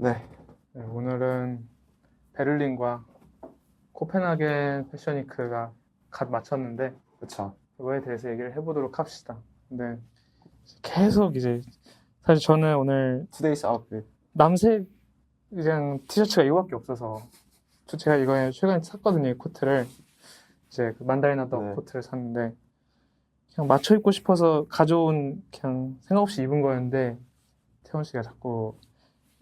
네. 네, 오늘은 베를린과 코펜하겐 패션위크가 갓 마쳤는데 그쵸. 그거에 대해서 얘기를 해보도록 합시다. 근데 계속 이제 사실 저는 오늘 Today's outfit. 남색 그냥 티셔츠가 이거밖에 없어서 제가 이거 최근에 샀거든요. 이 코트를 이제 그 만다리나 덕 네. 코트를 샀는데 그냥 맞춰 입고 싶어서 가져온 그냥 생각 없이 입은 거였는데 태원 씨가 자꾸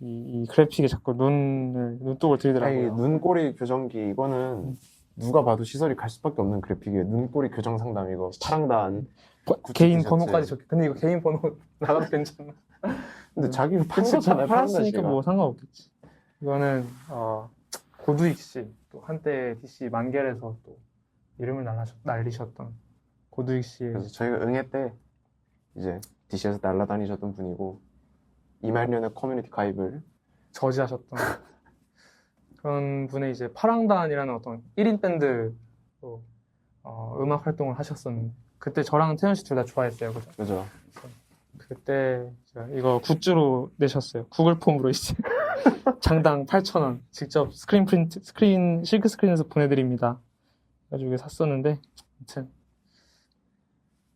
이 그래픽에 자꾸 눈독을 아니, 들이더라고요. 눈꼬리 교정기, 이거는 누가 봐도 시설이 갈 수밖에 없는 그래픽이에요. 눈꼬리 교정 상담, 이거. 파랑단. 구찌 개인 티셔츠. 번호까지 적혀. 근데 이거 개인 번호 나가도 괜찮나? 근데 자기가 판 그치, 거잖아요, 파랑단 팔았으니까 씨가. 뭐 상관없겠지. 이거는 고두익 씨, 또 한때 DC 만겔에서 또 이름을 날리셨던 고두익 씨의 그래서 저희가 응애 때 이제 DC에서 날아다니셨던 분이고, 이말년의 커뮤니티 가입을. 저지하셨던 그런 분의 이제 파랑단이라는 어떤 1인 밴드로 음악 활동을 하셨었는데 그때 저랑 태연 씨 둘 다 좋아했어요. 그죠? 그죠. 그때 제가 이거 굿즈로 내셨어요. 구글 폼으로 이제 장당 8,000원 직접 실크 스크린에서 보내드립니다. 그래가지고 이게 샀었는데 아무튼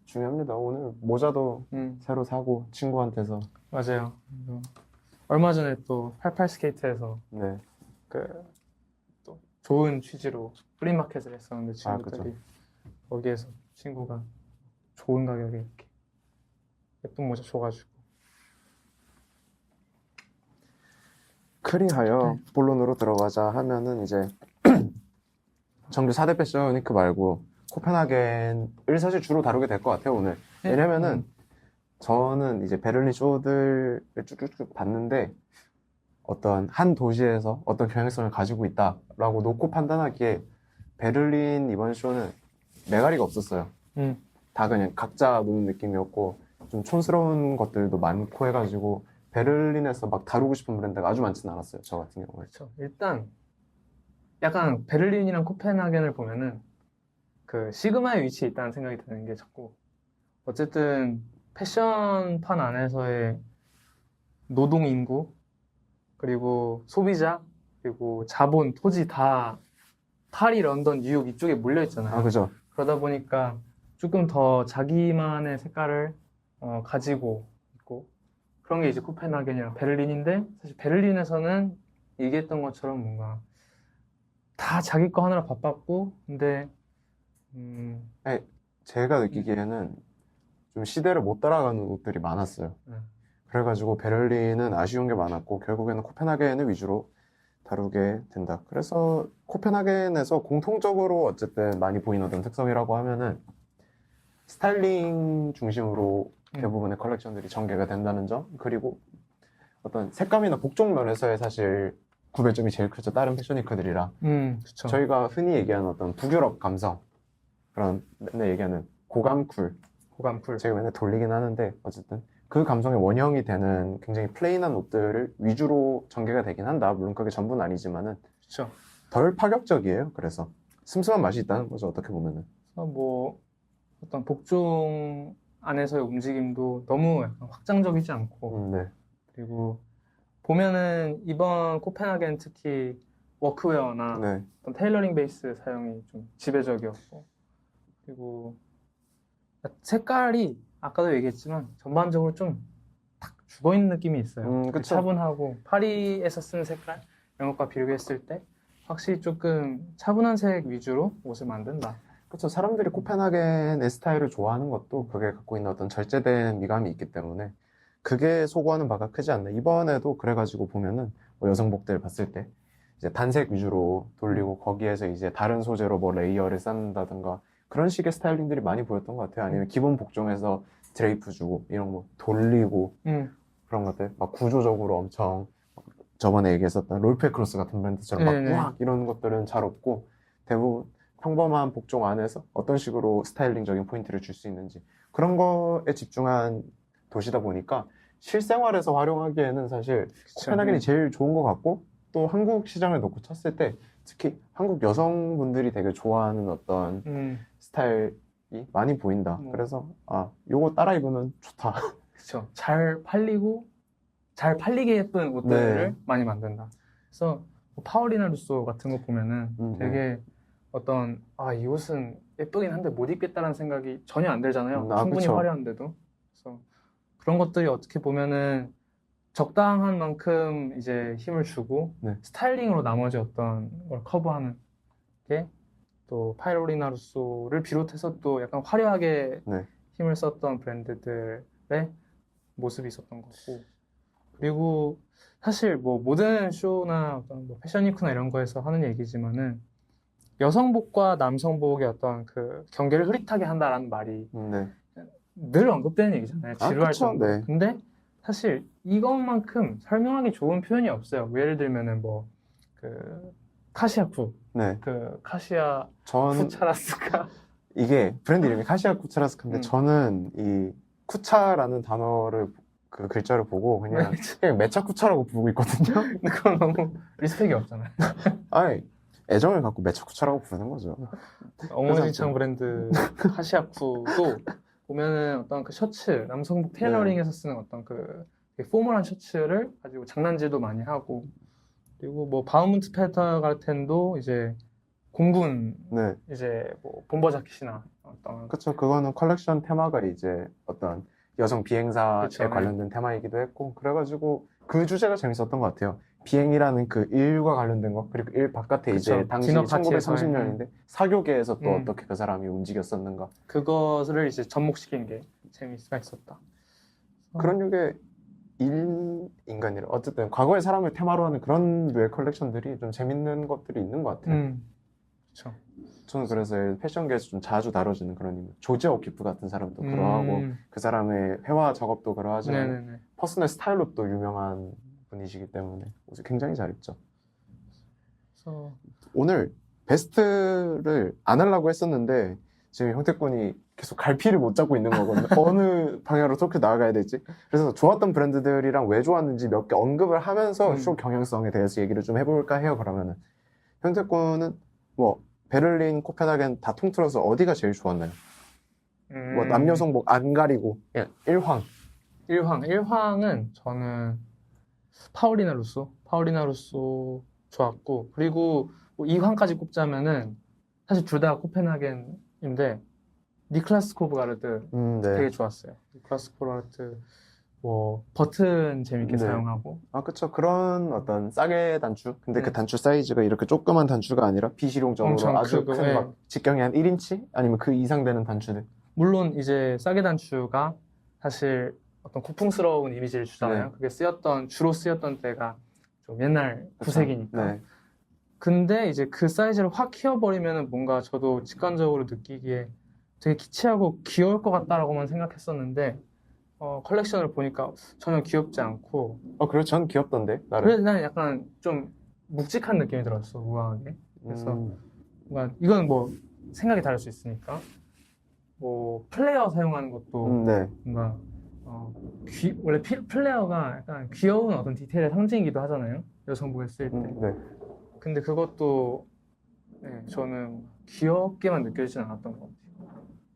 중요합니다. 오늘 모자도 새로 사고, 친구한테서. 맞아요. 얼마 전에 또 88 스케이트에서 네. 또 좋은 취지로 프리마켓을 했었는데 친구들이 그죠. 거기에서 친구가 좋은 가격에 이렇게 예쁜 모자 줘가지고 크리하여 본론으로 들어가자 하면은 이제 정규 4대 패션 위크 말고 코펜하겐을 사실 주로 다루게 될 것 같아요, 오늘. 왜냐면은 저는 이제 베를린 쇼들을 쭉쭉쭉 봤는데 어떤 한 도시에서 어떤 경향성을 가지고 있다라고 놓고 판단하기에 베를린 이번 쇼는 메가리가 없었어요. 다 그냥 각자 노는 느낌이었고 좀 촌스러운 것들도 많고 해가지고 베를린에서 막 다루고 싶은 브랜드가 아주 많지는 않았어요, 저 같은 경우에. 그렇죠. 일단 약간 베를린이랑 코펜하겐을 보면은 그 시그마의 위치에 있다는 생각이 드는 게 자꾸 어쨌든 패션판 안에서의 노동 인구 그리고 소비자 그리고 자본 토지 다 파리, 런던, 뉴욕 이쪽에 몰려 있잖아요. 그죠. 그러다 보니까 조금 더 자기만의 색깔을 가지고 있고 그런 게 이제 코펜하겐이랑 베를린인데 사실 베를린에서는 얘기했던 것처럼 뭔가 다 자기 거 하느라 바빴고 근데 제가 느끼기에는 좀 시대를 못 따라가는 옷들이 많았어요. 그래가지고 베를린은 아쉬운 게 많았고 결국에는 코펜하겐을 위주로 다루게 된다. 그래서 코펜하겐에서 공통적으로 어쨌든 많이 보이는 어떤 특성이라고 하면은 스타일링 중심으로 대부분의 컬렉션들이 전개가 된다는 점, 그리고 어떤 색감이나 복종 면에서의 사실 구별점이 제일 크죠. 다른 패션위크들이랑. 그쵸. 저희가 흔히 얘기하는 어떤 북유럽 감성, 그런 맨날 얘기하는 고감쿨. 제가 맨날 돌리긴 하는데 어쨌든 그 감성의 원형이 되는 굉장히 플레인한 옷들을 위주로 전개가 되긴 한다. 물론 그게 전부는 아니지만은 그쵸. 덜 파격적이에요. 그래서 슴슴한 맛이 있다는 거죠. 어떻게 보면은. 그래서 뭐 어떤 복종 안에서의 움직임도 너무 약간 확장적이지 않고 네. 그리고 보면은 이번 코펜하겐 특히 워크웨어나 네. 어떤 테일러링 베이스 사용이 좀 지배적이었고 그리고 색깔이 아까도 얘기했지만 전반적으로 좀 탁 죽어있는 느낌이 있어요. 그쵸. 차분하고 파리에서 쓰는 색깔 이런 것과 비교했을 때 확실히 조금 차분한 색 위주로 옷을 만든다. 그렇죠. 사람들이 코펜하겐의 스타일을 좋아하는 것도 그게 갖고 있는 어떤 절제된 미감이 있기 때문에 그게 소구하는 바가 크지 않나. 이번에도 그래가지고 보면은 뭐 여성복들 봤을 때 이제 단색 위주로 돌리고 거기에서 이제 다른 소재로 뭐 레이어를 쌓는다든가 그런 식의 스타일링들이 많이 보였던 것 같아요. 아니면 기본 복종에서 드레이프 주고 이런 거 돌리고 그런 것들 막 구조적으로 엄청 저번에 얘기했었던 롤페크로스 같은 브랜드처럼 막 우악 이런 것들은 잘 없고 대부분 평범한 복종 안에서 어떤 식으로 스타일링적인 포인트를 줄 수 있는지 그런 거에 집중한 도시다 보니까 실생활에서 활용하기에는 사실 코펜하겐이 제일 좋은 것 같고 또 한국 시장을 놓고 쳤을 때 특히 한국 여성분들이 되게 좋아하는 어떤 스타일이 많이 보인다. 그래서 요거 따라 입으면 좋다. 그렇죠. 잘 팔리고 잘 팔리게 예쁜 옷들을 네. 많이 만든다. 그래서 뭐 파울리나 루소 같은 거 보면은 네. 되게 어떤 이 옷은 예쁘긴 한데 못 입겠다라는 생각이 전혀 안 들잖아요. 아, 충분히 그쵸. 화려한데도. 그래서 그런 것들이 어떻게 보면은 적당한 만큼 이제 힘을 주고 네. 스타일링으로 나머지 어떤 걸 커버하는 게 또 파울리나 루소를 비롯해서 또 약간 화려하게 네. 힘을 썼던 브랜드들의 모습이 있었던 거고. 그리고 사실 뭐 모든 쇼나 어떤 뭐 패션 위크나 이런 거에서 하는 얘기지만은 여성복과 남성복의 어떤 그 경계를 흐릿하게 한다라는 말이 네. 늘 언급되는 얘기잖아요. 지루할 그쵸. 정도로. 네. 근데 사실 이것만큼 설명하기 좋은 표현이 없어요. 뭐 예를 들면은 뭐 그 카시아쿠, 네. 그 카시아 전 쿠차라스카. 이게 브랜드 이름이 카시아 쿠차라스카인데 저는 이 쿠차라는 단어를 그 글자를 보고 그냥 매차 쿠차라고 부르고 있거든요. 근데 그건 너무 리스펙이 없잖아요. 아니, 애정을 갖고 매차 쿠차라고 부르는 거죠. 어머니창 브랜드 카시아쿠도 보면은 어떤 그 셔츠, 남성복 테일러링에서 쓰는 어떤 그 되게 포멀한 셔츠를 가지고 장난질도 많이 하고, 그리고 뭐 바우문트 페터가르텐도 이제 공군 네. 이제 뭐 bomber 자켓이나 어떤 그쵸. 그거는 컬렉션 테마가 이제 어떤 여성 비행사에 그쵸, 네. 관련된 테마이기도 했고, 그래가지고 그 주제가 재밌었던 것 같아요. 비행이라는 그 일과 관련된 거, 그리고 일 바깥에 그쵸. 이제 당시 디너 파티에서의, 1930년인데 사교계에서 또 음. 어떻게 그 사람이 움직였었는가. 그것을 이제 접목시킨 게 재미가 있었다. 그런 류의 인간이라 어쨌든 과거의 사람을 테마로 하는 그런 류의 컬렉션들이 좀 재밌는 것들이 있는 것 같아요. 그렇죠. 저는 그래서 패션계에서 좀 자주 다뤄지는 그런 인물, 조지 오키프 같은 사람도 그러하고 그 사람의 회화 작업도 그러하지만 네네네. 퍼스널 스타일로 또 유명한 분이시기 때문에 옷을 굉장히 잘 입죠. 그래서 오늘 베스트를 안 하려고 했었는데 지금 형태군이 계속 갈피를 못 잡고 있는 거거든요. 어느 방향으로 토크 나아가야 될지. 그래서 좋았던 브랜드들이랑 왜 좋았는지 몇 개 언급을 하면서 쇼 경향성에 대해서 얘기를 좀 해볼까 해요. 그러면은 형태군은 뭐 베를린, 코펜하겐 다 통틀어서 어디가 제일 좋았나요? 뭐 남녀성복 안 가리고 그냥 일황. 일황은 저는 파울리나 루소 좋았고, 그리고 뭐 2황까지 꼽자면은 사실 둘 다 코펜하겐인데 니클라스 코브가르드 네. 되게 좋았어요. 니클라스 코브가르드 뭐 버튼 재밌게 네. 사용하고. 아, 그쵸. 그런 어떤 싸게 단추. 근데 네. 그 단추 사이즈가 이렇게 조그만 단추가 아니라 비실용적으로 엄청 아주 크고, 큰 막 직경이 한 1인치? 아니면 그 이상 되는 단추들. 물론 이제 싸게 단추가 사실 어떤 고풍스러운 이미지를 주잖아요. 네. 그게 주로 쓰였던 때가 좀 옛날 그쵸. 9세기니까. 네. 근데 이제 그 사이즈를 확 키워버리면은 뭔가 저도 직관적으로 느끼기에 되게 키치하고 귀여울 것 같다라고만 생각했었는데, 컬렉션을 보니까 전혀 귀엽지 않고, 그래요? 전 귀엽던데, 나름. 그래서 난 약간 좀 묵직한 느낌이 들었어, 우아하게. 그래서 뭔가 이건 뭐 생각이 다를 수 있으니까. 뭐 플레이어 사용하는 것도 네. 뭔가 원래 플레이어가 약간 귀여운 어떤 디테일의 상징이기도 하잖아요. 여성복에 쓰일 때. 네. 근데 그것도 네, 저는 귀엽게만 느껴지진 않았던 것 같아요.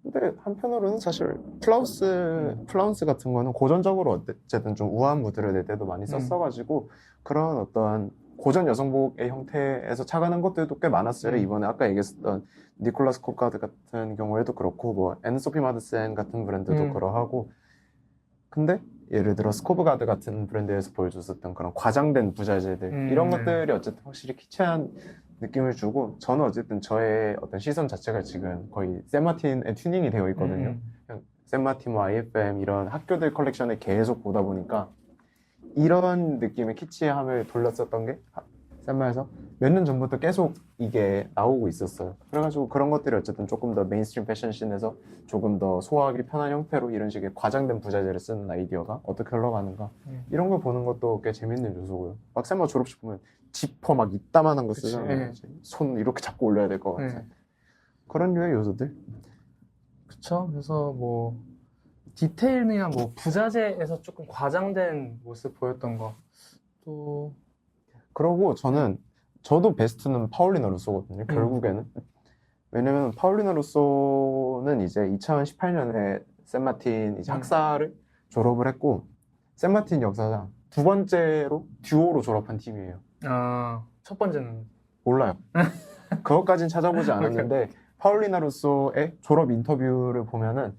근데 한편으로는 사실 플라운스 같은 거는 고전적으로 어쨌든 좀 우아한 무드를 낼 때도 많이 썼어가지고 그런 어떤 고전 여성복의 형태에서 착안한 것들도 꽤 많았어요. 이번에 아까 얘기했었던 니콜라스 코카드 같은 경우에도 그렇고 뭐 앤소피 마드센 같은 브랜드도 그러하고, 근데 예를 들어 스코브가드 같은 브랜드에서 보여줬었던 그런 과장된 부자재들 이런 것들이 어쨌든 확실히 키치한 느낌을 주고, 저는 어쨌든 저의 어떤 시선 자체가 지금 거의 샌마틴에 튜닝이 되어 있거든요. 그냥 샌마틴, 뭐 IFM 이런 학교들 컬렉션을 계속 보다 보니까 이런 느낌의 키치함을 돌렸었던 게 샌마에서 몇 년 전부터 계속 이게 나오고 있었어요. 그래가지고 그런 것들이 어쨌든 조금 더 메인스트림 패션씬에서 조금 더 소화하기 편한 형태로 이런 식의 과장된 부자재를 쓰는 아이디어가 어떻게 흘러가는가 이런 걸 보는 것도 꽤 재밌는 요소고요. 막 샌마 졸업식 보면 지퍼 막 이따만한 거 쓰잖아요. 손 이렇게 잡고 올려야 될 것 같아. 그런 류의 요소들. 그쵸. 그래서 뭐 디테일이나 뭐 부자재에서 조금 과장된 모습 보였던 거. 또 그러고 저도 베스트는 파울리나 루소거든요. 결국에는. 왜냐면 파울리나 루소는 이제 2018년에 샌마틴 이제 학사를 졸업을 했고, 샌마틴 역사상 두 번째로 듀오로 졸업한 팀이에요. 첫 번째는 몰라요. 그것까진 찾아보지 않았는데 파울리나 루소의 졸업 인터뷰를 보면은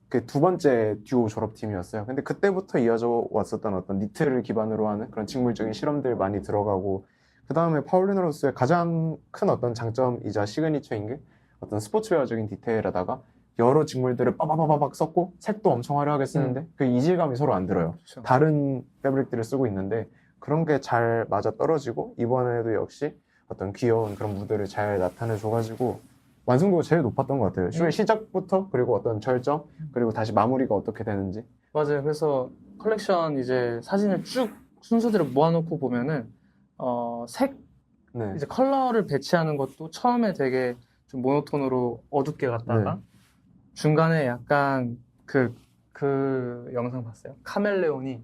그 두 번째 듀오 졸업팀이었어요. 근데 그때부터 이어져 왔었던 어떤 니트를 기반으로 하는 그런 직물적인 실험들 많이 들어가고, 그 다음에 파울리나 루소의 가장 큰 어떤 장점이자 시그니처인 게 어떤 스포츠웨어적인 디테일에다가 여러 직물들을 빠바바바박 썼고 색도 엄청 화려하게 쓰는데 그 이질감이 서로 안 들어요. 그쵸. 다른 패브릭들을 쓰고 있는데 그런 게 잘 맞아 떨어지고, 이번에도 역시 어떤 귀여운 그런 무드를 잘 나타내줘가지고 완성도가 제일 높았던 것 같아요. 쇼의 시작부터, 그리고 어떤 절정, 그리고 다시 마무리가 어떻게 되는지. 맞아요. 그래서 컬렉션 이제 사진을 쭉 순서대로 모아놓고 보면은 색 네. 이제 컬러를 배치하는 것도 처음에 되게 좀 모노톤으로 어둡게 갔다가 중간에 약간 그 영상 봤어요? 카멜레온이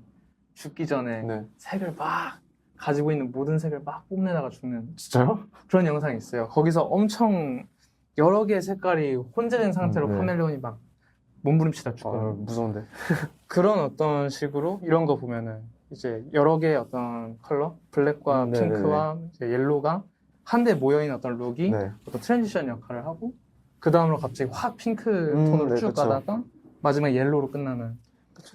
죽기 전에 네. 색을 막 가지고 있는 모든 색을 막 뽐내다가 죽는 진짜요? 그런 영상이 있어요. 거기서 엄청 여러 개의 색깔이 혼재된 상태로 네. 카멜레온이 막 몸부림치다 아, 죽거든요. 무서운데. 그런 어떤 식으로 이런 거 보면은 이제 여러 개의 어떤 컬러, 블랙과 네네네. 핑크와 이제 옐로우가 한데 모여있는 어떤 룩이 네. 어떤 트랜지션 역할을 하고 그 다음으로 갑자기 확 핑크 톤으로 네, 쭉 그쵸. 가다가 마지막에 옐로우로 끝나는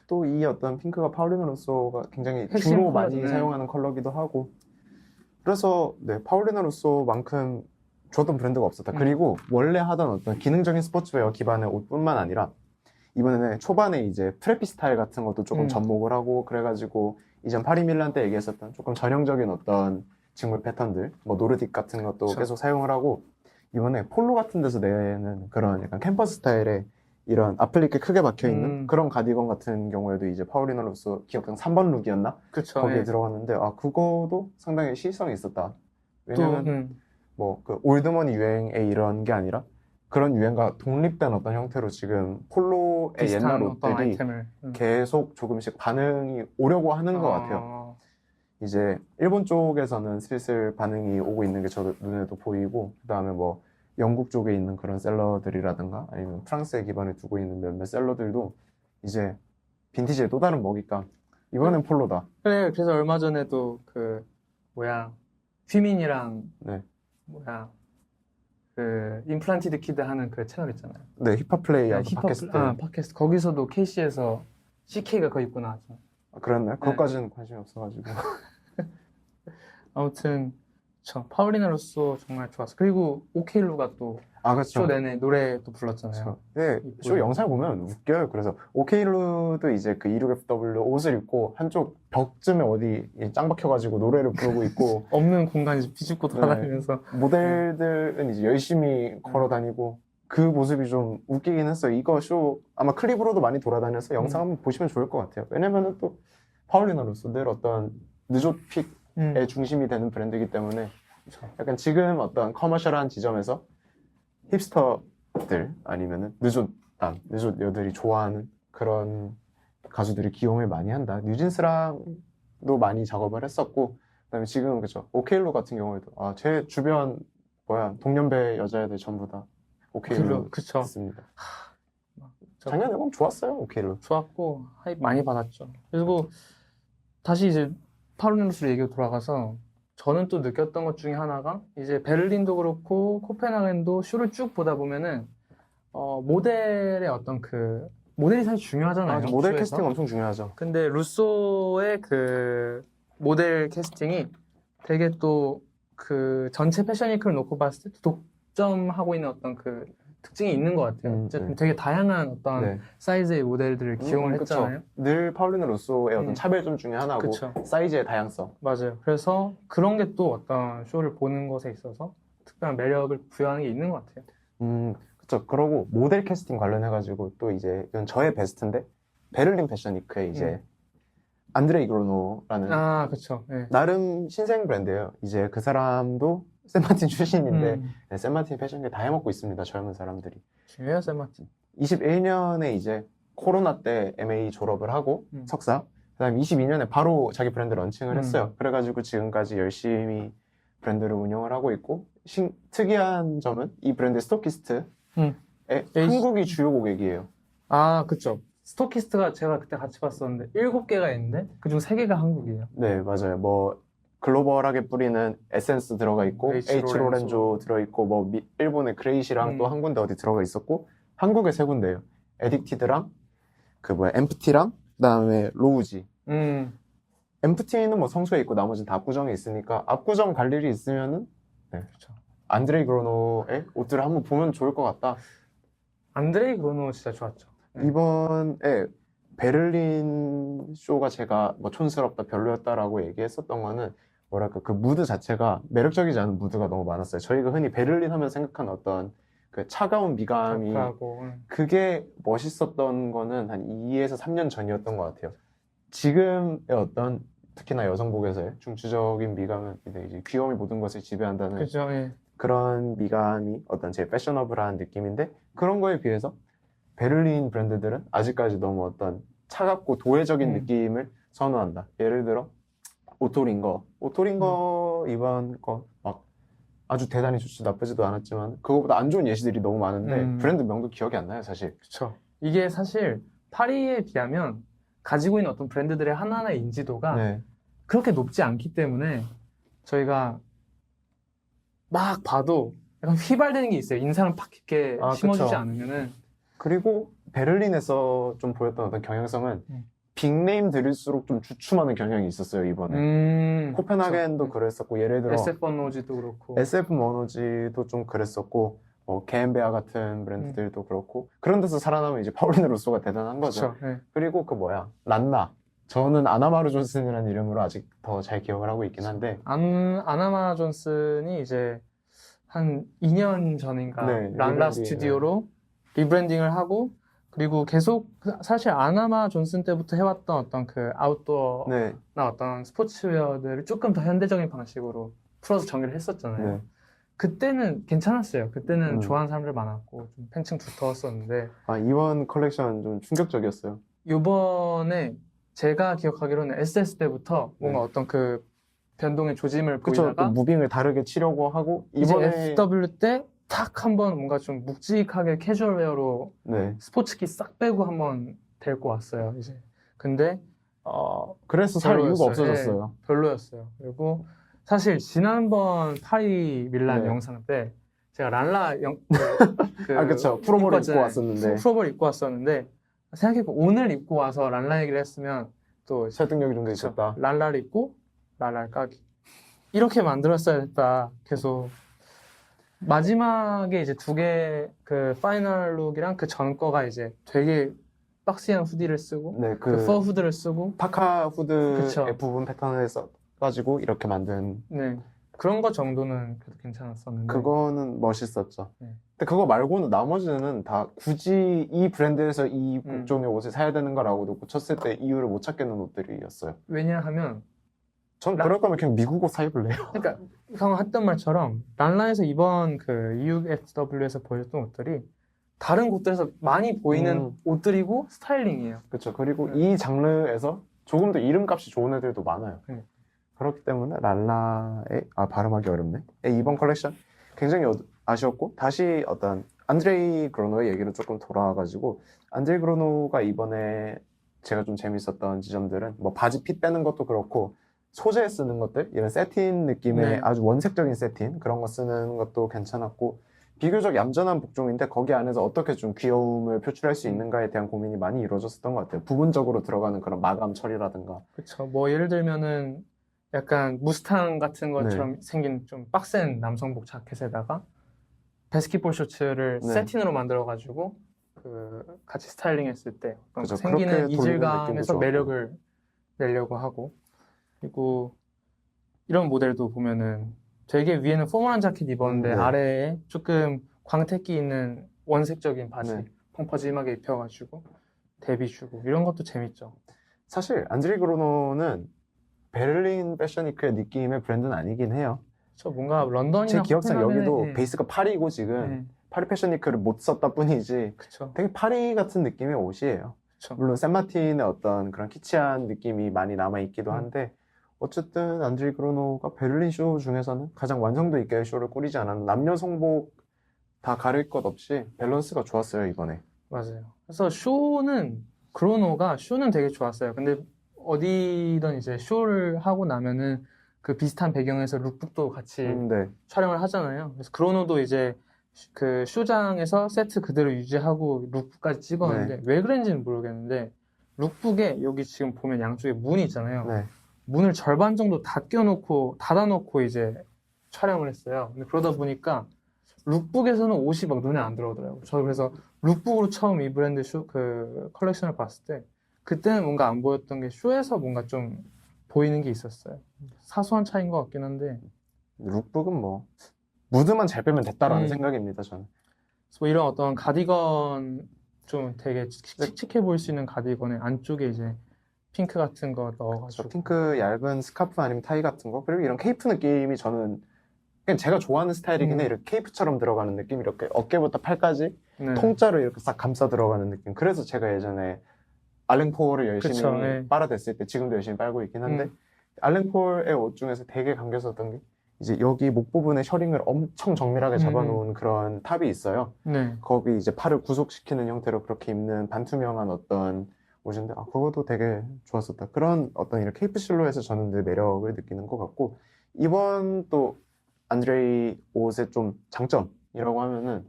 또 이 어떤 핑크가 파울리나 루소가 굉장히 핵심 주로 많이 컬러잖아요. 사용하는 컬러기도 하고, 그래서 네, 파울리나 루소만큼 좋았던 브랜드가 없었다. 그리고 원래 하던 어떤 기능적인 스포츠웨어 기반의 옷뿐만 아니라 이번에는 초반에 이제 프레피 스타일 같은 것도 조금 접목을 하고, 그래가지고 이전 파리밀란 때 얘기했었던 조금 전형적인 어떤 직물 패턴들, 뭐 노르딕 같은 것도 그쵸. 계속 사용을 하고, 이번에 폴로 같은 데서 내는 그런 약간 캠퍼스 스타일의 이런 앞플리케 크게 박혀있는 그런 가디건 같은 경우에도 이제 파울리나 루소 기억상 3번 룩이었나? 그쵸. 거기에 예. 들어갔는데, 아, 그거도 상당히 시의성이 있었다. 또 왜냐면 뭐 그 올드머니 유행의 이런 게 아니라 그런 유행과 독립된 어떤 형태로 지금 폴로의 비슷한 옛날 어떤 옷들이 아이템을 계속 조금씩 반응이 오려고 하는 것 같아요. 이제 일본 쪽에서는 슬슬 반응이 오고 있는 게 저도 눈에도 보이고, 그 다음에 뭐 영국 쪽에 있는 그런 셀러들이라든가 아니면 프랑스에 기반을 두고 있는 몇몇 셀러들도 이제 빈티지의 또 다른 먹잇감, 이번엔 폴로다. 그래, 그래서 얼마 전에도 그 뭐야 휘민이랑 네. 뭐야 그 임플란티드 키드 하는 그 채널 있잖아요. 네, 힙합 플레이하고 힙합 팟캐스트. 팟캐스트 거기서도 KC에서 CK가 그 입고 나왔죠. 그랬나요? 그것까지는 관심이 없어가지고. 아무튼 저 파울리나 루소 정말 좋았어. 그리고 오케일루가 또 아, 쇼 그렇죠. 내내 노래도 불렀잖아요. 그렇죠. 네, 쇼 영상 보면 웃겨요. 그래서 오케일루도 이제 그 26FW 옷을 입고 한쪽 벽쯤에 어디 짱 박혀가지고 노래를 부르고 있고, 없는 공간이 비집고 돌아다니면서 모델들은 이제 열심히 걸어 다니고, 그 모습이 좀 웃기긴 했어요. 이거 쇼 아마 클립으로도 많이 돌아다녀서 영상 한번 보시면 좋을 것 같아요. 왜냐면은 또 파울리나 루소 늘 어떤 느조픽의 중심이 되는 브랜드이기 때문에 약간 지금 어떤 커머셜한 지점에서 힙스터들 아니면은 느조 여들이 좋아하는 그런 가수들이 기용을 많이 한다. 뉴진스랑도 많이 작업을 했었고, 그다음에 지금 그죠, 오케일로 같은 경우에도 제 주변 동년배 여자애들 전부 다 오케일로 그쵸. 있습니다. 작년 앨범 좋았어요, 오케일로. 좋았고 하이프 많이 받았죠. 그리고 다시 이제 파울리나 루소 얘기로 돌아가서 저는 또 느꼈던 것 중에 하나가 이제 베를린도 그렇고 코펜하겐도 쇼를 쭉 보다 보면은 모델의 어떤 그 모델이 사실 중요하잖아요. 모델 쇼에서. 캐스팅 엄청 중요하죠. 근데 루소의 그 모델 캐스팅이 되게 또 그 전체 패션 위크를 놓고 봤을 때 독점하고 있는 어떤 그 특징이 있는 것 같아요. 어쨌든 되게 다양한 어떤 사이즈의 모델들을 기용을 그쵸. 했잖아요. 늘 파울리나 루소의 어떤 차별점 중에 하나고, 그쵸. 사이즈의 다양성. 맞아요. 그래서 그런 게 또 어떤 쇼를 보는 것에 있어서 특별한 매력을 부여하는 게 있는 것 같아요. 그쵸. 그러고 모델 캐스팅 관련해가지고 또 이제 이건 저의 베스트인데, 베를린 패션 위크에 이제 안드레 이그로노라는 그쵸. 네. 나름 신생 브랜드예요. 이제 그 사람도 샌마틴 출신인데 샌마틴 패션계 다 해먹고 있습니다. 젊은 사람들이. 중요해요, 샌마틴. 21년에 이제 코로나 때 MA 졸업을 하고 석사, 그다음에 22년에 바로 자기 브랜드 런칭을 했어요. 그래가지고 지금까지 열심히 브랜드를 운영을 하고 있고, 특이한 점은 이 브랜드 스토키스트에 한국이 주요 고객이에요. 그쵸. 스토키스트가 제가 그때 같이 봤었는데 7개가 있는데 그중 3개가 한국이에요. 네, 맞아요. 뭐 글로벌하게 뿌리는 에센스 들어가 있고 H. H. 로렌조 들어있고 뭐 일본의 그레이시랑 또 한 군데 어디 들어가 있었고 한국에 3군데예요. 에딕티드랑 그 뭐야 엠프티랑 그다음에 로우지. 엠프티는 뭐 성수에 있고 나머지는 다 압구정에 있으니까 압구정 갈 일이 있으면은 네, 그렇죠. 안드레이 그로노의 옷들을 한번 보면 좋을 것 같다. 안드레이 그로노 진짜 좋았죠. 네. 이번에 베를린 쇼가 제가 뭐 촌스럽다 별로였다라고 얘기했었던 거는 뭐랄까 그 무드 자체가 매력적이지 않은 무드가 너무 많았어요. 저희가 흔히 베를린 하면 생각하는 어떤 그 차가운 미감이 하고 그게 멋있었던 거는 한 2에서 3년 전이었던 것 같아요. 지금의 어떤 특히나 여성복에서의 중추적인 미감은 이제 귀여움이 모든 것을 지배한다는 그죠. 예. 그런 미감이 어떤 제일 패셔너블한 느낌인데 그런 거에 비해서 베를린 브랜드들은 아직까지 너무 어떤 차갑고 도회적인 느낌을 선호한다. 예를 들어 오토링거 이번 거 막 아주 대단히 좋지 나쁘지도 않았지만 그거보다 안 좋은 예시들이 너무 많은데 브랜드 명도 기억이 안 나요, 사실. 그렇죠. 이게 사실 파리에 비하면 가지고 있는 어떤 브랜드들의 하나하나의 인지도가 네. 그렇게 높지 않기 때문에 저희가 막 봐도 약간 휘발되는 게 있어요. 인상을 팍 깊게 심어주지 그쵸. 않으면은. 그리고 베를린에서 좀 보였던 어떤 경향성은 빅네임 들일수록 좀 주춤하는 경향이 있었어요, 이번에. 코펜하겐도 그쵸. 그랬었고, 예를 들어 SF 번호지도 그렇고. SF 머노지도 좀 그랬었고, 게엠베아 같은 브랜드들도 그렇고, 그런 데서 살아남은 이제 파울리네 로소가 대단한 거죠. 그쵸. 네. 그리고 그 뭐야, 란나. 저는 아나마루 존슨이라는 이름으로 아직 더 잘 기억을 하고 있긴 한데, 아나마 존슨이 이제 한 2년 전인가 네, 란라 리브랜딩, 스튜디오로 리브랜딩을 하고 그리고 계속 사실 아나마 존슨 때부터 해왔던 어떤 그 아웃도어나 네, 어떤 스포츠웨어들을 조금 더 현대적인 방식으로 풀어서 전개를 했었잖아요. 네. 그때는 괜찮았어요. 그때는 음. 좋아하는 사람들 많았고 좀 팬층 두터웠었는데 이번 컬렉션 좀 충격적이었어요. 요번에 제가 기억하기로는 SS 때부터 뭔가 어떤 그 변동의 조짐을 그쵸, 또 보이다가 무빙을 다르게 치려고 하고, 이제 이번에, FW 때 탁 한번 뭔가 좀 묵직하게 캐주얼웨어로 네. 스포츠키 싹 빼고 한번 데리고 왔어요. 이제 근데 그래서 살 이유가 별로였어요. 없어졌어요. 네, 별로였어요. 그리고 사실 지난번 파리 밀란 네. 영상 때 제가 랄라 그쵸. 프로볼을 입고 왔잖아요. 왔었는데. 프로볼 입고 왔었는데 생각해보면 오늘 입고 와서 랄라 얘기를 했으면 또 설득력이 좀 더 그쵸. 있었다. 랄라를 입고 랄라를 까기 이렇게 만들었어야 했다. 계속 마지막에 이제 2개 그 파이널 룩이랑 그 전 거가 이제 되게 박시한 후디를 쓰고 네, 그 퍼 후드를 쓰고 파카 후드의 그쵸. 부분 패턴을 써가지고 이렇게 만든 네 그런 거 정도는 그래도 괜찮았었는데 그거는 멋있었죠. 네. 근데 그거 말고는 나머지는 다 굳이 이 브랜드에서 이 복종의 옷을 사야 되는 거라고도 쳤을 때 이유를 못 찾겠는 옷들이었어요. 왜냐하면 전 그럴 거면 그냥 미국 옷 사 입을래요. 그러니까 형 했던 말처럼 란라에서 이번 그 EUFW에서 보여줬던 옷들이 다른 곳들에서 많이 보이는 옷들이고 스타일링이에요. 그렇죠. 그리고 이 장르에서 조금 더 이름값이 좋은 애들도 많아요. 그렇기 때문에 랄라의 발음하기 어렵네. 이번 컬렉션 굉장히 아쉬웠고 다시 어떤 안드레이 그로노의 얘기로 조금 돌아와가지고 안드레이 그로노가 이번에 제가 좀 재밌었던 지점들은 뭐 바지 핏 빼는 것도 그렇고 소재 쓰는 것들 이런 세틴 느낌의 네. 아주 원색적인 세틴 그런 거 쓰는 것도 괜찮았고 비교적 얌전한 복종인데 거기 안에서 어떻게 좀 귀여움을 표출할 수 있는가에 대한 고민이 많이 이루어졌었던 것 같아요. 부분적으로 들어가는 그런 마감 처리라든가. 그렇죠. 뭐 예를 들면은 약간 무스탕 같은 것처럼 생긴 좀 빡센 남성복 자켓에다가 바스켓볼 셔츠를 네. 세틴으로 만들어가지고 그 같이 스타일링했을 때 어떤 그죠. 생기는 그렇게 돌리는 느낌도 이질감에서 좋았고. 매력을 내려고 하고 그리고 이런 모델도 보면은 되게 위에는 포멀한 자켓 입었는데 네. 아래에 조금 광택기 있는 원색적인 바지 네. 펑퍼짐하게 입혀가지고 대비 주고 이런 것도 재밌죠. 사실 안드레이 그로노는 베를린 패션위크의 느낌의 브랜드는 아니긴 해요. 저 뭔가 런던이나 제 기억상 여기도 네. 베이스가 파리고 지금 네. 파리 패션위크를 못 썼다 뿐이지 그쵸. 되게 파리 같은 느낌의 옷이에요. 그쵸. 물론 샌마틴의 어떤 그런 키치한 느낌이 많이 남아있기도 한데 어쨌든 안드레이 그로노가 베를린 쇼 중에서는 가장 완성도 있게 쇼를 꾸리지 않았나. 남녀 성복 다 가릴 것 없이 밸런스가 좋았어요 이번에. 맞아요. 그래서 쇼는 그로노가 쇼는 되게 좋았어요. 근데 어디든 이제 쇼를 하고 나면은 그 비슷한 배경에서 룩북도 같이 네. 촬영을 하잖아요. 그래서 그로노도 이제 그 쇼장에서 세트 그대로 유지하고 룩북까지 찍었는데 왜 그런지는 모르겠는데 룩북에 여기 지금 보면 양쪽에 문이 있잖아요. 네. 문을 절반 정도 닫아놓고 이제 촬영을 했어요. 근데 그러다 보니까 룩북에서는 옷이 막 눈에 안 들어오더라고요. 저 그래서 룩북으로 처음 이 브랜드 그 컬렉션을 봤을 때 그때는 뭔가 안 보였던 게 쇼에서 뭔가 좀 보이는 게 있었어요. 사소한 차이인 것 같긴 한데 룩북은 뭐 무드만 잘 빼면 됐다라는 음. 생각입니다, 저는. 그래서 뭐 이런 어떤 가디건 좀 되게 칙칙해 보일 수 있는 가디건에 안쪽에 이제 핑크 같은 거 저 넣어가지고 핑크 얇은 스카프 아니면 타이 같은 거, 그리고 이런 케이프 느낌이 저는 그냥 제가 좋아하는 스타일이긴 해. 이렇게 케이프처럼 들어가는 느낌, 이렇게 어깨부터 팔까지 네. 통짜로 이렇게 싹 감싸 들어가는 느낌. 그래서 제가 예전에 알랭폴을 열심히 그쵸, 네. 빨아댔을 때, 지금도 열심히 빨고 있긴 한데, 음. 알랭폴의 옷 중에서 되게 감겼었던 게 이제 여기 목 부분에 셔링을 엄청 정밀하게 잡아놓은 그런 탑이 있어요. 네. 거기 이제 팔을 구속시키는 형태로 그렇게 입는 반투명한 어떤 옷인데, 그것도 되게 좋았었다. 그런 어떤 이런 케이프 실루엣에서 저는 늘 매력을 느끼는 것 같고, 이번 또 안드레이 옷의 좀 장점이라고 하면은,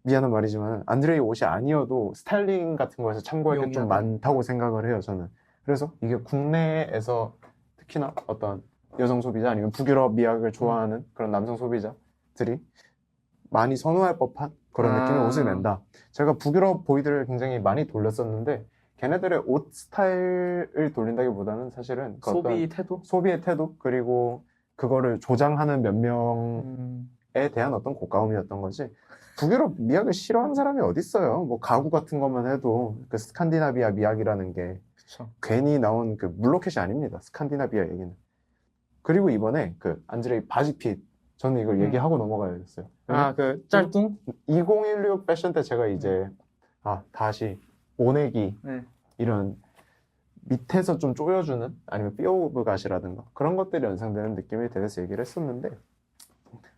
미안한 말이지만 안드레이 옷이 아니어도 스타일링 같은 거에서 참고할 게 좀 용이하다. 많다고 생각을 해요, 저는. 그래서 이게 국내에서 특히나 어떤 여성 소비자 아니면 북유럽 미학을 좋아하는 그런 남성 소비자들이 많이 선호할 법한 그런 느낌의 옷을 낸다. 제가 북유럽 보이들을 굉장히 많이 돌렸었는데, 걔네들의 옷 스타일을 돌린다기보다는 사실은 그 어떤 소비 태도? 소비의 태도, 그리고 그거를 조장하는 몇 명에 음. 대한 어떤 고가움이었던 거지. 북유럽 미학을 싫어하는 사람이 어딨어요. 뭐 가구 같은 것만 해도 그 스칸디나비아 미학이라는 게 그쵸. 괜히 나온 그 물로켓이 아닙니다. 스칸디나비아 얘기는. 그리고 이번에 그 안드레이 바지핏, 저는 이걸 얘기하고 넘어가야겠어요. 그 짤뚱? 2016 패션 때 제가 이제 다시 모내기 네. 이런 밑에서 좀 조여주는 아니면 삐오브 갓이라든가 그런 것들이 연상되는 느낌에 대해서 얘기를 했었는데,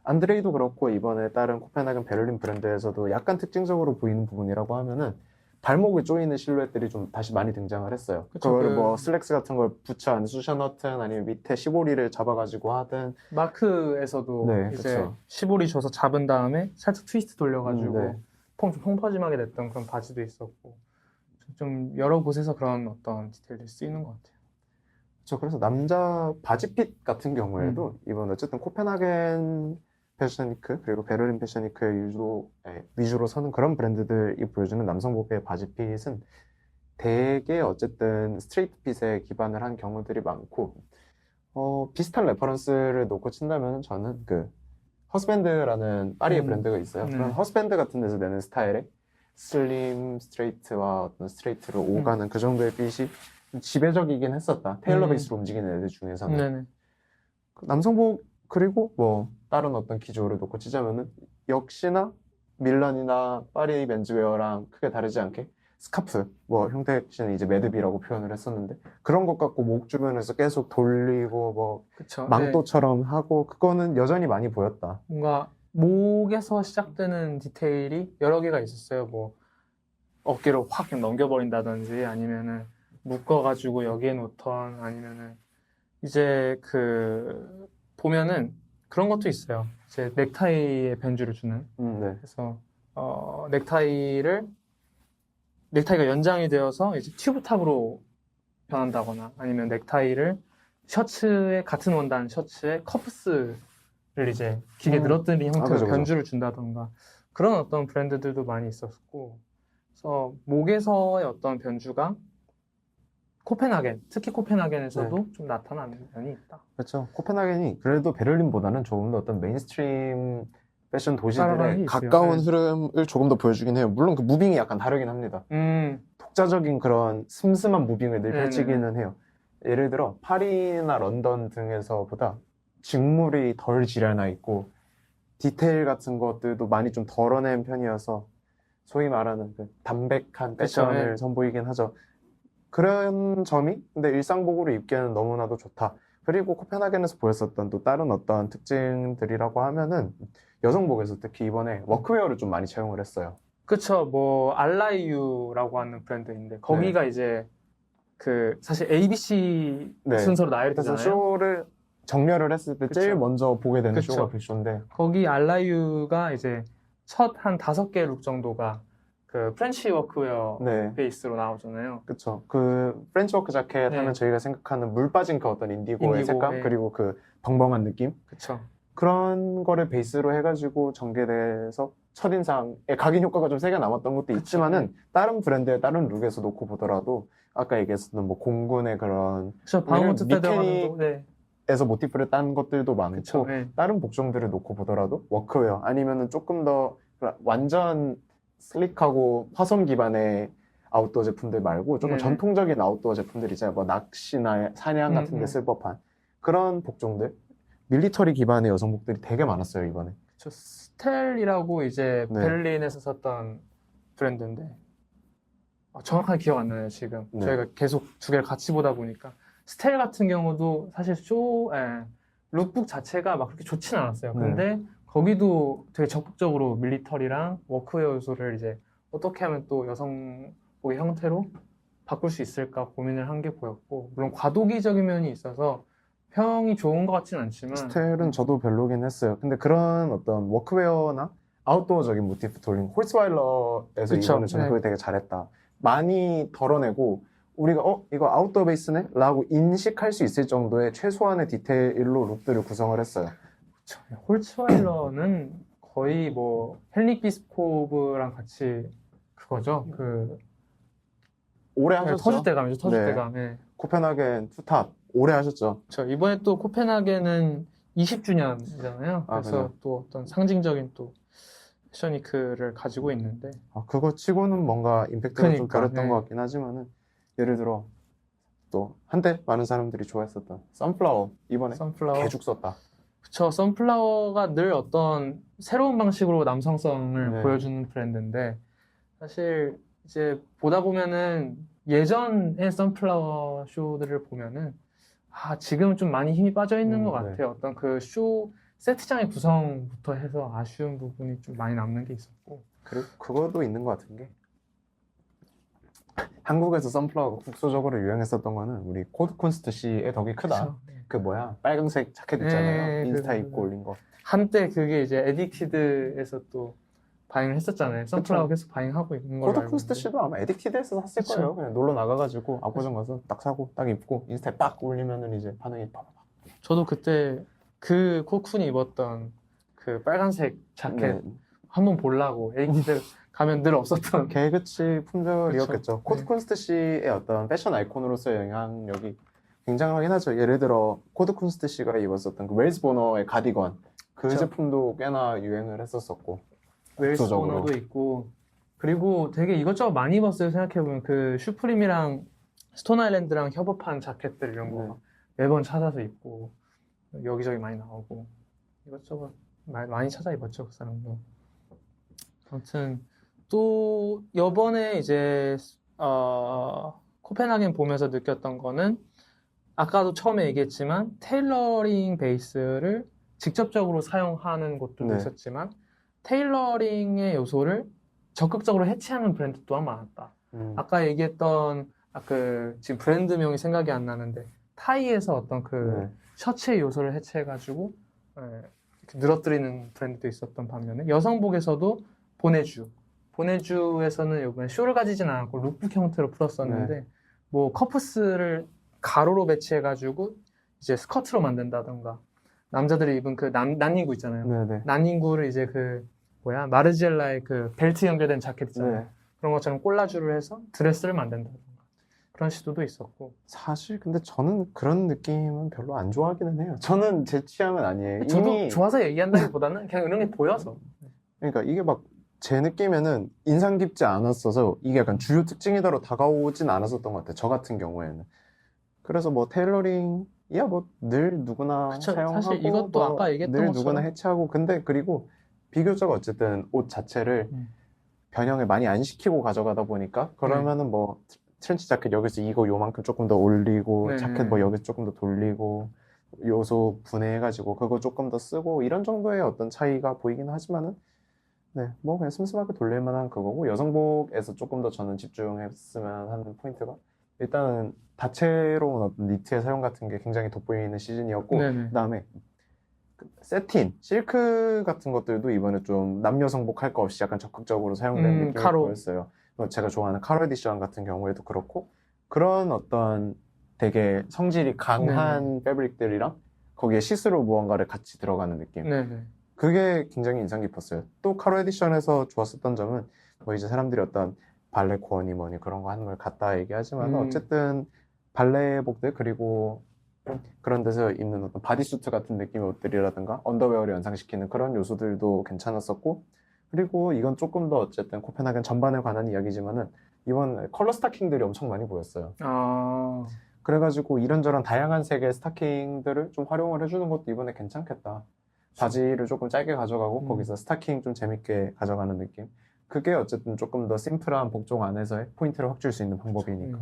안드레이도 그렇고 이번에 다른 코펜하겐 베를린 브랜드에서도 약간 특징적으로 보이는 부분이라고 하면은 발목을 조이는 실루엣들이 좀 다시 많이 등장을 했어요. 그쵸, 그거를 뭐 슬랙스 같은 걸 붙여 안 쑤셔넣든 아니면 밑에 시보리를 잡아가지고 하든. 마크에서도 네, 이제 그쵸. 시보리 줘서 잡은 다음에 살짝 트위스트 돌려가지고 네. 퐁퍼짐하게 됐던 그런 바지도 있었고 좀 여러 곳에서 그런 어떤 디테일들이 쓰이는 것 같아요. 그래서 남자 바지핏 같은 경우에도 이번 어쨌든 코펜하겐 패션위크 그리고 베를린 패션위크의 위주로 서는 그런 브랜드들이 보여주는 남성복의 바지핏은 대개 어쨌든 스트레이트 핏에 기반을 한 경우들이 많고, 비슷한 레퍼런스를 놓고 친다면 저는 그 허스밴드라는 파리의 브랜드가 있어요. 네. 그런 허스밴드 같은 데서 내는 스타일의 슬림 스트레이트와 어떤 스트레이트를 오가는 그 정도의 핏이 지배적이긴 했었다. 테일러 베이스로 움직이는 애들 중에서는. 네네. 남성복, 그리고 뭐 다른 어떤 기조를 놓고 치자면은 역시나 밀란이나 파리 맨즈웨어랑 크게 다르지 않게 스카프, 뭐 형태 씨는 이제 매듭이라고 표현을 했었는데, 그런 것 갖고 목 주변에서 계속 돌리고 뭐 그쵸. 망토처럼 하고, 그거는 여전히 많이 보였다. 뭔가 목에서 시작되는 디테일이 여러 개가 있었어요. 뭐 어깨로 확 넘겨버린다든지 아니면은 묶어가지고 여기에 놓던 아니면은 이제 그 보면은 그런 것도 있어요. 이제 넥타이에 변주를 주는. 네. 그래서 넥타이가 연장이 되어서 이제 튜브탑으로 변한다거나 아니면 넥타이를 같은 원단 셔츠에 커프스를 이제 기계 늘어뜨린 형태로 그죠. 변주를 준다던가 그런 어떤 브랜드들도 많이 있었고, 그래서 목에서의 어떤 변주가 특히 코펜하겐에서도 좀 나타나는 면이 있다. 그렇죠. 코펜하겐이 그래도 베를린보다는 조금 더 어떤 메인스트림 패션 따라가는 도시들의 게 있어요. 가까운 네. 흐름을 조금 더 보여주긴 해요. 물론 그 무빙이 약간 다르긴 합니다. 독자적인 그런 슴슴한 무빙을 늘 네네네. 펼치기는 해요. 예를 들어 파리나 런던 등에서보다 직물이 덜 지랄나 있고 디테일 같은 것들도 많이 좀 덜어낸 편이어서 소위 말하는 그 담백한 패션을 그쵸, 네. 선보이긴 하죠. 그런 점이 근데 일상복으로 입기에는 너무나도 좋다. 그리고 코펜하겐에서 보였었던 또 다른 어떤 특징들이라고 하면은 여성복에서 특히 이번에 워크웨어를 좀 많이 채용을 했어요. 그쵸. 뭐 알라이유라고 하는 브랜드인데 거기가 이제 그 사실 ABC 네. 순서로 나열이 그래서 되잖아요. 쇼를 정렬을 했을 때 그쵸. 제일 먼저 보게 되는 그쵸. 쇼가 빅쇼인데 거기 알라이유가 이제 첫 한 5개 룩 정도가 그 프렌치 워크웨어 네. 베이스로 나오잖아요. 그쵸. 그 프렌치워크 자켓 네. 하면 저희가 생각하는 물 빠진 그 어떤 인디고의 인디고, 색감 네. 그리고 그 벙벙한 느낌 그쵸. 그런 거를 베이스로 해가지고 전개돼서 첫인상에 각인 효과가 좀 세게 남았던 것도 그쵸. 있지만은 다른 브랜드의 다른 룩에서 놓고 보더라도 아까 얘기했었던 뭐 공군의 그런 그쵸. 바우먼트 때 들어가는 거. 네. 에서 모티프를 딴 것들도 많고 그쵸. 네. 다른 복종들을 놓고 보더라도 워크웨어 아니면은 조금 더 완전 슬릭하고 화성 기반의 아웃도어 제품들 말고 조금 네네. 전통적인 아웃도어 제품들 있잖아요. 뭐 낚시나 사냥 같은 데 쓸 법한 그런 복종들 밀리터리 기반의 여성복들이 되게 많았어요 이번에. 저 스텔이라고 이제 네. 베를린에서 썼던 브랜드인데 정확하게 기억 안 나요 지금. 네. 저희가 계속 두 개를 같이 보다 보니까 스텔 같은 경우도 사실 룩북 자체가 막 그렇게 좋진 않았어요. 네. 근데 거기도 되게 적극적으로 밀리터리랑 워크웨어 요소를 이제 어떻게 하면 또 여성복의 형태로 바꿀 수 있을까 고민을 한 게 보였고, 물론 과도기적인 면이 있어서 평이 좋은 것 같진 않지만 스텔은 저도 별로긴 했어요. 근데 그런 어떤 워크웨어나 아웃도어적인 모티프 돌린 홀스와일러에서 그쵸. 이번에 저는 네. 그걸 되게 잘했다. 많이 덜어내고 우리가 이거 아웃도어 베이스네? 라고 인식할 수 있을 정도의 최소한의 디테일로 룩들을 구성을 했어요. 그쵸. 홀츠와일러는 거의 뭐 헬릭 비스코브랑 같이 그거죠. 그 오래 하셨죠? 터줏대감이죠. 네. 터줏대감. 네. 코펜하겐 투탑 오래 하셨죠? 저 이번에 또 코펜하겐은 20주년이잖아요. 아, 그래서 그래요? 또 어떤 상징적인 또 패션위크를 가지고 있는데 그거 치고는 뭔가 임팩트가 좀 그러니까, 덜했던 네. 것 같긴 하지만은 예를 들어 또 한때 많은 사람들이 좋아했었던 선플라워 이번에 선플라워. 개죽 썼다. 그쵸. 선플라워가 늘 어떤 새로운 방식으로 남성성을 네. 보여주는 브랜드인데 사실 이제 보다 보면은 예전의 선플라워 쇼들을 보면은 지금 좀 많이 힘이 빠져 있는 것 네. 같아요. 어떤 그 쇼 세트장의 구성부터 해서 아쉬운 부분이 좀 많이 남는 게 있었고. 그리고 그것도 있는 것 같은 게 한국에서 선플라워가 국소적으로 유행했었던 거는 우리 코드 콘스트 씨의 덕이 크다. 그쵸. 네. 그 뭐야 빨강색 자켓 있잖아요. 네, 인스타 그- 입고 올린 거. 한때 그게 이제 에딕티드에서 또 반영을 했었잖아요. 선플라워 계속 반영하고 있는 걸로 코드 알고 콘스트 있는데. 씨도 아마 에딕티드에서 샀을 그쵸. 거예요. 그냥 놀러 나가가지고 압구정 가서 딱 사고 딱 입고 인스타에 딱 올리면은 이제 반응이 팍팍. 저도 그때 그 코쿤이 입었던 그 빨간색 자켓 네. 한번 보려고 에딕티드 가면 늘 없었던 개그치 품절이었겠죠. 그쵸. 코드 네. 콘스트 씨의 어떤 패션 아이콘으로서의 영향력이 굉장하긴 하죠. 예를 들어 코드 콘스트 씨가 입었었던 그 웰스 보너의 가디건 그 그쵸. 제품도 꽤나 유행을 했었었고 웰스 국소적으로. 보너도 있고 그리고 되게 이것저것 많이 입었어요. 생각해보면 그 슈프림이랑 스톤 아일랜드랑 협업한 자켓들 이런 거 네. 매번 찾아서 입고 여기저기 많이 나오고 이것저것 많이 찾아 입었죠. 그 사람도. 아무튼 또 이번에 이제 코펜하겐 보면서 느꼈던 거는 아까도 처음에 얘기했지만 테일러링 베이스를 직접적으로 사용하는 곳도 네. 있었지만 테일러링의 요소를 적극적으로 해체하는 브랜드 또한 많았다. 아까 얘기했던 지금 브랜드명이 생각이 안 나는데 타이에서 어떤 그 네. 셔츠의 요소를 해체해가지고 이렇게 늘어뜨리는 브랜드도 있었던 반면에 여성복에서도 보네주에서는 이번에 쇼를 가지진 않았고 룩북 형태로 풀었었는데 뭐 커프스를 가로로 배치해가지고 이제 스커트로 만든다던가 남자들이 입은 그 난닝구 있잖아요. 네네. 난닝구를 이제 마르지엘라의 그 벨트 연결된 자켓 있잖아요. 네. 그런 것처럼 콜라주를 해서 드레스를 만든다던가 그런 시도도 있었고. 사실 근데 저는 그런 느낌은 별로 안 좋아하기는 해요. 저는 제 취향은 아니에요. 저도 이미 좋아서 얘기한다기보다는 그냥 이런 게 보여서. 그러니까 이게 막 제 느낌에는 인상 깊지 않았어서 이게 약간 주요 특징이다로 다가오진 않았었던 것 같아요. 저 같은 경우에는. 그래서 뭐 테일러링이야 뭐 늘 누구나 그쵸. 사용하고 사실 이것도 뭐 아까 얘기했던 늘 것처럼 누구나 해체하고 근데 그리고 비교적 어쨌든 옷 자체를 음. 변형을 많이 안 시키고 가져가다 보니까 그러면은 뭐 트렌치 자켓 여기서 이거 요만큼 조금 더 올리고 네. 자켓 뭐 여기서 조금 더 돌리고 요소 분해해가지고 그거 조금 더 쓰고 이런 정도의 어떤 차이가 보이긴 하지만은 네, 뭐 그냥 슴슴하게 돌릴 만한 그거고 여성복에서 조금 더 저는 집중했으면 하는 포인트가 일단은 다채로운 어떤 니트의 사용 같은 게 굉장히 돋보이는 시즌이었고 네네. 그다음에 세틴, 실크 같은 것들도 이번에 좀 남녀성복 할 거 없이 약간 적극적으로 사용된 느낌이 카로. 보였어요. 제가 좋아하는 카로 에디션 같은 경우에도 그렇고 그런 어떤 되게 성질이 강한 패브릭들이랑 거기에 시스루 무언가를 같이 들어가는 느낌. 네네. 그게 굉장히 인상 깊었어요. 또 카로 에디션에서 좋았었던 점은 뭐 이제 사람들이 어떤 발레 코어니 뭐니 그런 거 하는 걸 갖다 얘기하지만 어쨌든 발레복들 그리고 그런 데서 입는 어떤 바디수트 같은 느낌의 옷들이라든가 언더웨어를 연상시키는 그런 요소들도 괜찮았었고 그리고 이건 조금 더 어쨌든 코펜하겐 전반에 관한 이야기지만은 이번 컬러 스타킹들이 엄청 많이 보였어요. 아, 그래가지고 이런저런 다양한 색의 스타킹들을 좀 활용을 해주는 것도 이번에 괜찮겠다. 바지를 조금 짧게 가져가고 거기서 스타킹 좀 재밌게 가져가는 느낌. 그게 어쨌든 조금 더 심플한 복종 안에서의 포인트를 확 줄 수 있는 방법이니까.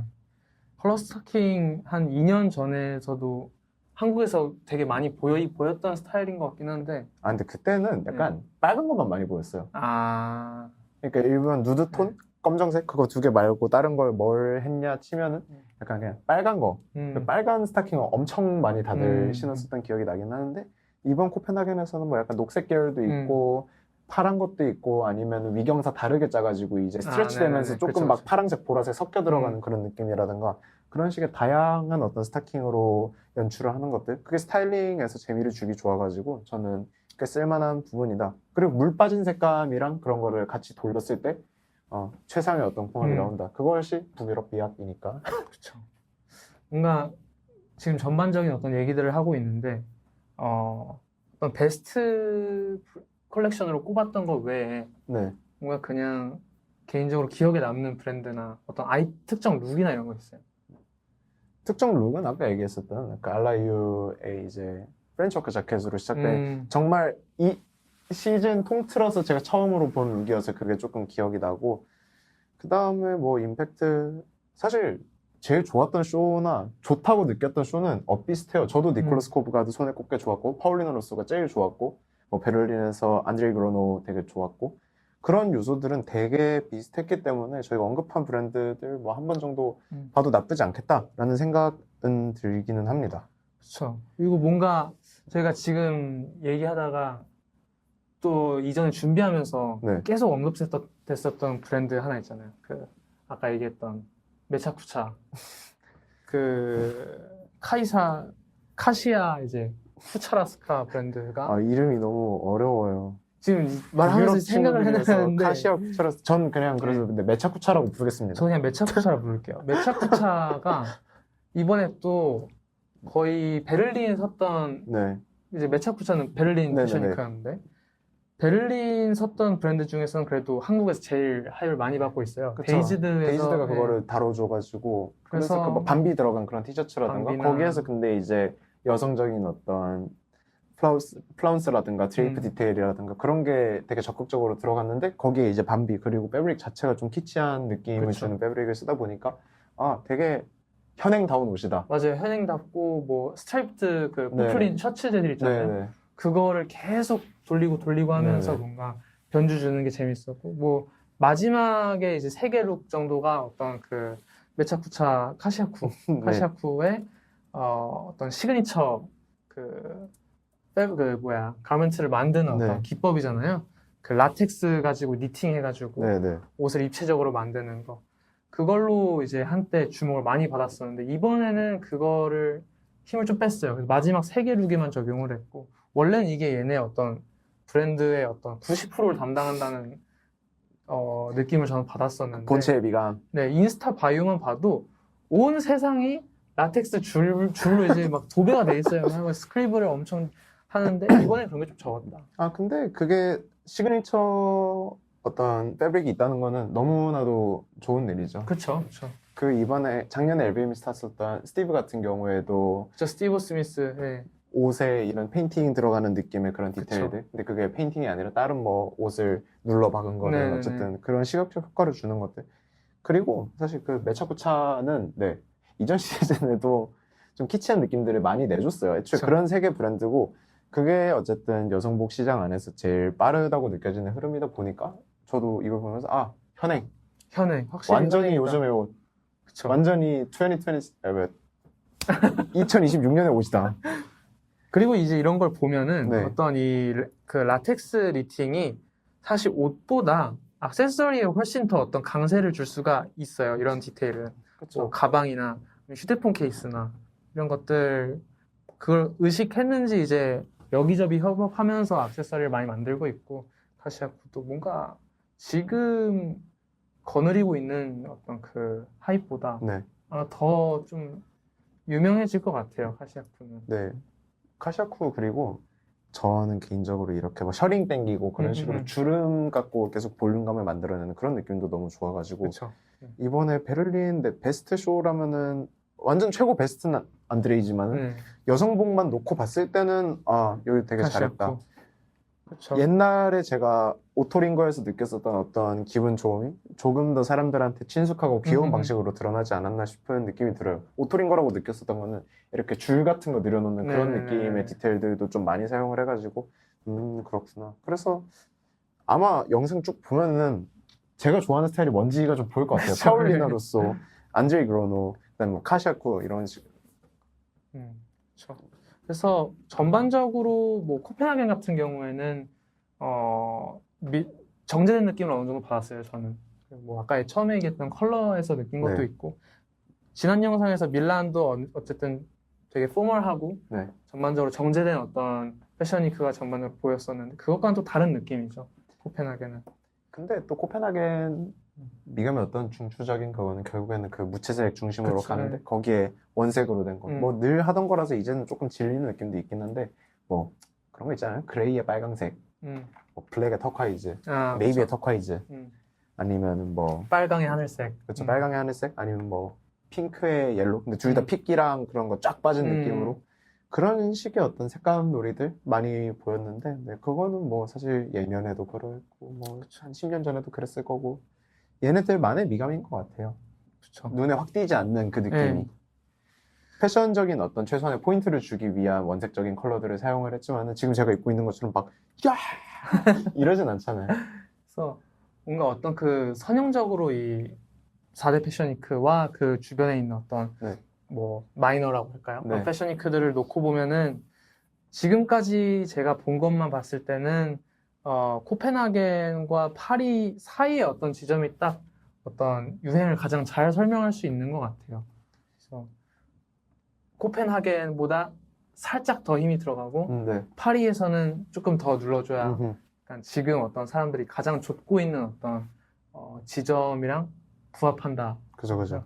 컬러 스타킹 한 2년 전에서도 한국에서 되게 많이 보였던 스타일인 것 같긴 한데. 아, 근데 그때는 약간 빨간 것만 많이 보였어요. 아, 그러니까 일반 누드톤, 검정색 그거 두 개 말고 다른 걸 뭘 했냐 치면은 약간 그냥 빨간 거. 그 빨간 스타킹을 엄청 많이 다들 신었었던 기억이 나긴 하는데 이번 코펜하겐에서는 뭐 약간 녹색 계열도 있고 파란 것도 있고 아니면 위경사 다르게 짜가지고 이제 스트레치 되면서 네네네. 조금 그쵸, 막 그쵸. 파란색, 보라색 섞여 들어가는 그런 느낌이라든가 그런 식의 다양한 어떤 스타킹으로 연출을 하는 것들 그게 스타일링에서 재미를 주기 좋아가지고 저는 꽤 쓸만한 부분이다. 그리고 물 빠진 색감이랑 그런 거를 같이 돌렸을 때 최상의 어떤 궁합이 나온다. 그것이 북유럽 비약이니까. 그쵸. 뭔가 지금 전반적인 어떤 얘기들을 하고 있는데, 어떤 베스트 컬렉션으로 꼽았던 것 외에 네. 뭔가 그냥 개인적으로 기억에 남는 브랜드나 어떤 특정 룩이나 이런 거 있어요. 특정 룩은 아까 얘기했었던 그 알라유의 이제 프렌치워크 자켓으로 시작된 정말 이 시즌 통틀어서 제가 처음으로 본 룩이어서 그게 조금 기억이 나고 그 다음에 뭐 임팩트 사실 제일 좋았던 쇼나 좋다고 느꼈던 쇼는 비슷해요. 저도 니콜라스 코브가드 손에 꼽게 좋았고 파울리노 로스가 제일 좋았고 뭐 베를린에서 안드레이 그로노 되게 좋았고 그런 요소들은 되게 비슷했기 때문에 저희가 언급한 브랜드들 뭐 한 번 정도 봐도 나쁘지 않겠다라는 생각은 들기는 합니다. 그렇죠. 그리고 뭔가 저희가 지금 얘기하다가 또 이전에 준비하면서 네. 계속 언급됐었던 브랜드 하나 있잖아요. 그 아까 얘기했던 메차쿠차 그 카시아 이제 후차라스카 브랜드가 이름이 너무 어려워요. 지금 말하면서 생각을 해내는데 카시아 쿠차라스 전 그냥 그래서 근데 메차쿠차라고 부르겠습니다. 저 그냥 메차쿠차라 부를게요. 메차쿠차가 이번에 또 거의 베를린에 섰던 네. 이제 메차쿠차는 베를린 네네네. 패션위크였는데 베를린 섰던 브랜드 중에서는 그래도 한국에서 제일 하이를 많이 받고 있어요. 그쵸. 데이지드에서 데이지드가 그거를 다뤄줘가지고 그래서 그래서 그뭐 밤비 들어간 그런 티셔츠라든가 밤비나- 거기에서 근데 이제 여성적인 어떤 플라운스라든가 드레이프 디테일이라든가 그런 게 되게 적극적으로 들어갔는데 거기에 이제 밤비 그리고 패브릭 자체가 좀 키치한 느낌을 그쵸. 주는 패브릭을 쓰다 보니까 되게 현행다운 옷이다. 맞아요. 현행답고 뭐 스트라이프드 그 네. 포플린 셔츠들 있잖아요. 네네. 그거를 계속 돌리고 하면서 네네. 뭔가 변주 주는 게 재밌었고 뭐 마지막에 이제 3개 룩 정도가 어떤 그 메차쿠차 네. 카시아쿠의 어떤 시그니처 가멘트를 만드는 어떤 네. 기법이잖아요. 그 라텍스 가지고 니팅 해가지고 네네. 옷을 입체적으로 만드는 거. 그걸로 이제 한때 주목을 많이 받았었는데 이번에는 그거를 힘을 좀 뺐어요. 그래서 마지막 3개 룩에만 적용을 했고 원래는 이게 얘네 어떤 브랜드의 어떤 90%를 담당한다는 느낌을 저는 받았었는데 본체의 미감. 네, 인스타 바이오만 봐도 온 세상이 라텍스 줄로 이제 막 도배가 돼 있어요. 막 스크리브를 엄청 하는데 이번에 그런 게 좀 적었다. 근데 그게 시그니처 어떤 패브릭이 있다는 거는 너무나도 좋은 일이죠. 그렇죠. 그 이번에 작년에 LBM이 스타트했던 스티브 같은 경우에도 저 스티브 스미스 옷에 이런 페인팅 들어가는 느낌의 그런 디테일들. 근데 그게 페인팅이 아니라 다른 뭐 옷을 눌러 박은 거는 네네네. 어쨌든 그런 시각적 효과를 주는 것들. 그리고 사실 그 메차쿠차는 이전 시즌에도 좀 키치한 느낌들을 많이 내줬어요. 애초에 그쵸. 그런 세계 브랜드고 그게 어쨌든 여성복 시장 안에서 제일 빠르다고 느껴지는 흐름이다 보니까 저도 이걸 보면서 아, 현행. 확실히 완전히 현행이다. 요즘의 옷. 그쵸. 완전히 2026년의 옷이다. 그리고 이제 이런 걸 보면은 네. 어떤 그 라텍스 리팅이 사실 옷보다 액세서리에 훨씬 더 어떤 강세를 줄 수가 있어요. 이런 디테일은. 뭐 그쵸. 가방이나 휴대폰 케이스나 이런 것들 그걸 의식했는지 이제 여기저기 협업하면서 액세서리를 많이 만들고 있고 카시아쿠도 뭔가 지금 거느리고 있는 어떤 그 하이프보다 네. 더 좀 유명해질 것 같아요. 카시아쿠는. 네. 카샤쿠 그리고 저는 개인적으로 이렇게 뭐 셔링 땡기고 그런 식으로 주름 갖고 계속 볼륨감을 만들어내는 그런 느낌도 너무 좋아가지고 그렇죠. 이번에 베를린 베스트 쇼라면은 완전 최고 베스트는 안드레이지만은 여성복만 놓고 봤을 때는 아 여기 되게 잘했다. 그렇죠. 옛날에 제가 오토링거에서 느꼈었던 어떤 기분 좋음이 조금 더 사람들한테 친숙하고 귀여운 방식으로 드러나지 않았나 싶은 느낌이 들어요. 오토링거라고 느꼈었던 거는 이렇게 줄 같은 거 늘여놓는 그런 느낌의 디테일들도 좀 많이 사용을 해가지고 그렇구나. 그래서 아마 영상 쭉 보면은 제가 좋아하는 스타일이 뭔지가 좀 보일 것 같아요. 파울리나로서 안드레이 그로노, 그다음에 뭐 카샤쿠 이런 식으로. 그렇죠. 그래서 전반적으로 뭐 코펜하겐 같은 경우에는 정제된 느낌을 어느 정도 받았어요. 저는 뭐 아까 처음에 얘기했던 컬러에서 느낀 것도 네. 있고 지난 영상에서 밀란도 어쨌든 되게 포멀하고 네. 전반적으로 정제된 어떤 패션위크가 전반적으로 보였었는데 그것과는 또 다른 느낌이죠. 코펜하겐은. 근데 또 코펜하겐 미감의 어떤 중추적인 그거는 결국에는 그 무채색 중심으로 그쵸, 가는데 네. 거기에 원색으로 된 거. 뭐 늘 하던 거라서 이제는 조금 질리는 느낌도 있긴 한데 뭐 그런 거 있잖아요. 그레이에 빨강색, 뭐 블랙에 터콰이즈, 네이비에 그쵸. 터콰이즈, 아니면 뭐 빨강에 하늘색. 그렇죠. 빨강에 하늘색, 아니면 뭐 핑크에 옐로. 근데 둘 다 픽기랑 그런 거 쫙 빠진 느낌으로 그런 식의 어떤 색감 놀이들 많이 보였는데 네, 그거는 뭐 사실 예년에도 그랬고 뭐 한 10년 전에도 그랬을 거고 얘네들만의 미감인 것 같아요. 그쵸. 눈에 확 띄지 않는 그 느낌이. 네. 패션적인 어떤 최소한의 포인트를 주기 위한 원색적인 컬러들을 사용을 했지만 지금 제가 입고 있는 것처럼 막 야! 이러진 않잖아요. 그래서 뭔가 어떤 그 선형적으로 이 4대 패션위크와 그 주변에 있는 어떤 네. 뭐 마이너라고 할까요? 네. 패션위크들을 놓고 보면은 지금까지 제가 본 것만 봤을 때는 코펜하겐과 파리 사이의 어떤 지점이 딱 어떤 유행을 가장 잘 설명할 수 있는 것 같아요. 그래서 코펜하겐보다 살짝 더 힘이 들어가고 네. 파리에서는 조금 더 눌러줘야 음흠. 지금 어떤 사람들이 가장 좇고 있는 어떤 지점이랑 부합한다. 그죠, 그죠.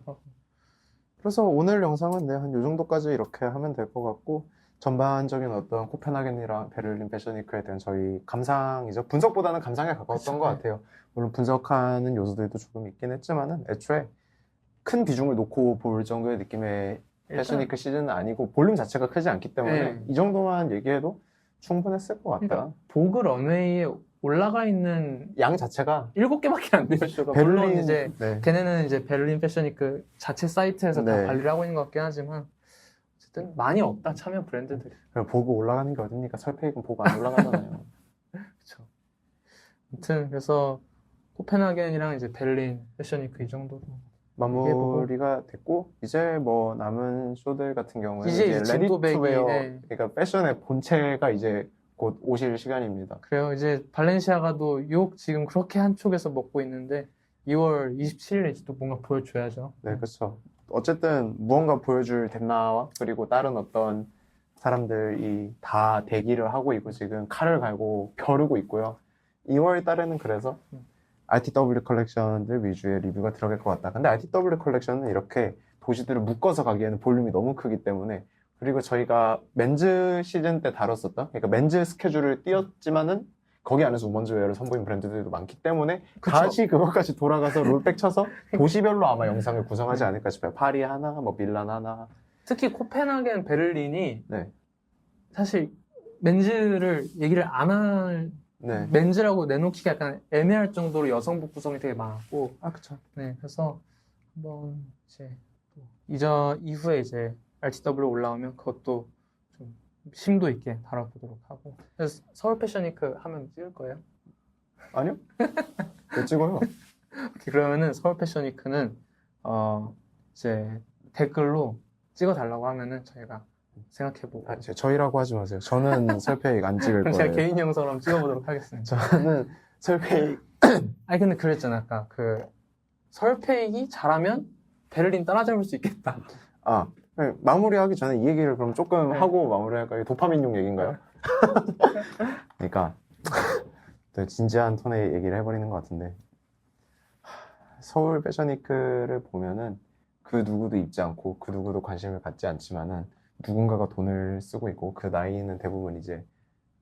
그래서 오늘 영상은 네, 한 요 정도까지 이렇게 하면 될 것 같고 전반적인 어떤 코펜하겐이랑 베를린 패션위크에 대한 저희 감상이죠. 분석보다는 감상에 가까웠던 그쵸, 것 네. 같아요. 물론 분석하는 요소들도 조금 있긴 했지만은 애초에 큰 비중을 놓고 볼 정도의 느낌의 패션위크 시즌은 아니고 볼륨 자체가 크지 않기 때문에 네. 이 정도만 얘기해도 충분했을 것 같다. 그러니까 보그 런웨이에 올라가 있는 양 자체가 7개밖에 안 돼요. 쇼가. 베를린, 물론 이제 네. 걔네는 이제 베를린 패션위크 자체 사이트에서 다 네. 관리를 하고 있는 것 같긴 하지만 어쨌든 많이 없다 참여 브랜드들이. 그럼 보고 올라가는 게 어딥니까? 설페이건 보고 안 올라가잖아요. 그렇죠. 아무튼 그래서 코펜하겐이랑 이제 베를린 패션위크 이 정도로 마무리가 됐고 이제 뭐 남은 쇼들 같은 경우에는 이제 레디 진또배기, 투 웨어, 네. 그러니까 패션의 본체가 이제 곧 오실 시간입니다. 그래요. 이제 발렌시아가도 욕 지금 그렇게 한쪽에서 먹고 있는데 2월 27일에 이제 또 뭔가 보여줘야죠. 네, 그렇죠. 어쨌든 무언가 보여줄 덴나와 그리고 다른 어떤 사람들이 다 대기를 하고 있고 지금 칼을 갈고 벼르고 있고요. 2월 달에는 그래서 RTW 컬렉션들 위주의 리뷰가 들어갈 것 같다. 근데 RTW 컬렉션은 이렇게 도시들을 묶어서 가기에는 볼륨이 너무 크기 때문에 그리고 저희가 맨즈 시즌 때 다뤘었던 그러니까 맨즈 스케줄을 띄웠지만은 거기 안에서 우먼즈웨어를 선보인 브랜드들도 많기 때문에 그쵸. 다시 그것까지 돌아가서 롤백 쳐서 도시별로 아마 영상을 구성하지 않을까 싶어요. 파리 하나, 뭐 밀란 하나. 특히 코펜하겐, 베를린이 네. 사실 맨즈를 얘기를 안 할, 네. 맨즈라고 내놓기가 약간 애매할 정도로 여성복 구성이 되게 많았고, 아, 그쵸. 네, 그래서 한번 이제 이후에 이제 RTW 올라오면 그것도 좀 심도 있게 다뤄보도록 하고. 그래서 서울 패션위크 하면 찍을 거예요? 아니요? 왜 찍어요? 오케이, 그러면은 서울 패션위크는 이제 댓글로 찍어달라고 하면은 저희가 생각해보고. 저희라고 하지 마세요. 저는 설페익 안 찍을 그럼 제가 거예요. 개인 영상으로 찍어보도록 하겠습니다. 저는 설페익 아니 근데 그랬잖아 아까 그 설페익이 잘하면 베를린 따라잡을 수 있겠다. 네, 마무리하기 전에 이 얘기를 그럼 조금 네. 하고 마무리할까요? 도파민용 얘기인가요? 그러니까 또 진지한 톤의 얘기를 해버리는 것 같은데 서울 패션위크를 보면은 그 누구도 입지 않고 그 누구도 관심을 갖지 않지만은 누군가가 돈을 쓰고 있고 그 나이는 대부분 이제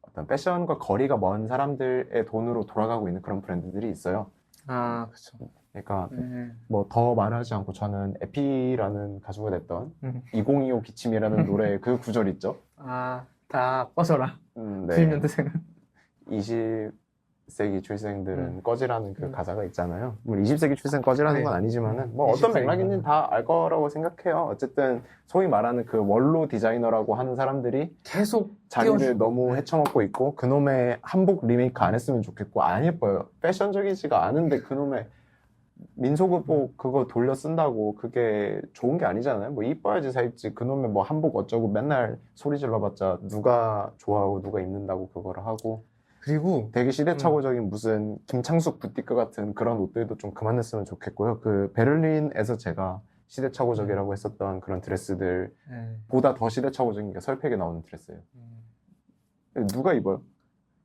어떤 패션과 거리가 먼 사람들의 돈으로 돌아가고 있는 그런 브랜드들이 있어요. 아 그렇죠. 그러니까 네. 뭐 더 말하지 않고 저는 에피라는 가수가 냈던 음. 2025 기침이라는 노래 그 구절 있죠? 아다 꺼져라. 네. 90년대생은. 20세기 출생들은 음. 꺼지라는 그 가사가 있잖아요. 뭐 20세기 출생 꺼지라는 네. 건 아니지만은 뭐 어떤 20세기 맥락인지는 다 알 거라고 생각해요. 어쨌든 소위 말하는 그 원로 디자이너라고 하는 사람들이 계속 자기를 띄워주고. 너무 헤쳐먹고 있고 그놈의 한복 리메이크 안 했으면 좋겠고 안 예뻐요. 패션적이지가 않은데 그놈의 민소극복 그거 돌려 쓴다고 그게 좋은 게 아니잖아요. 뭐 이뻐야지 사 입지. 그놈의 뭐 한복 어쩌고 맨날 소리 질러봤자 누가 좋아하고 누가 입는다고 그거를 하고 그리고 되게 시대착오적인 무슨 김창숙 부티크 같은 그런 옷들도 좀 그만 냈으면 좋겠고요. 그 베를린에서 제가 시대착오적이라고 했었던 그런 드레스들 네. 보다 더 시대착오적인 게 설팩에 나오는 드레스예요. 누가 입어요?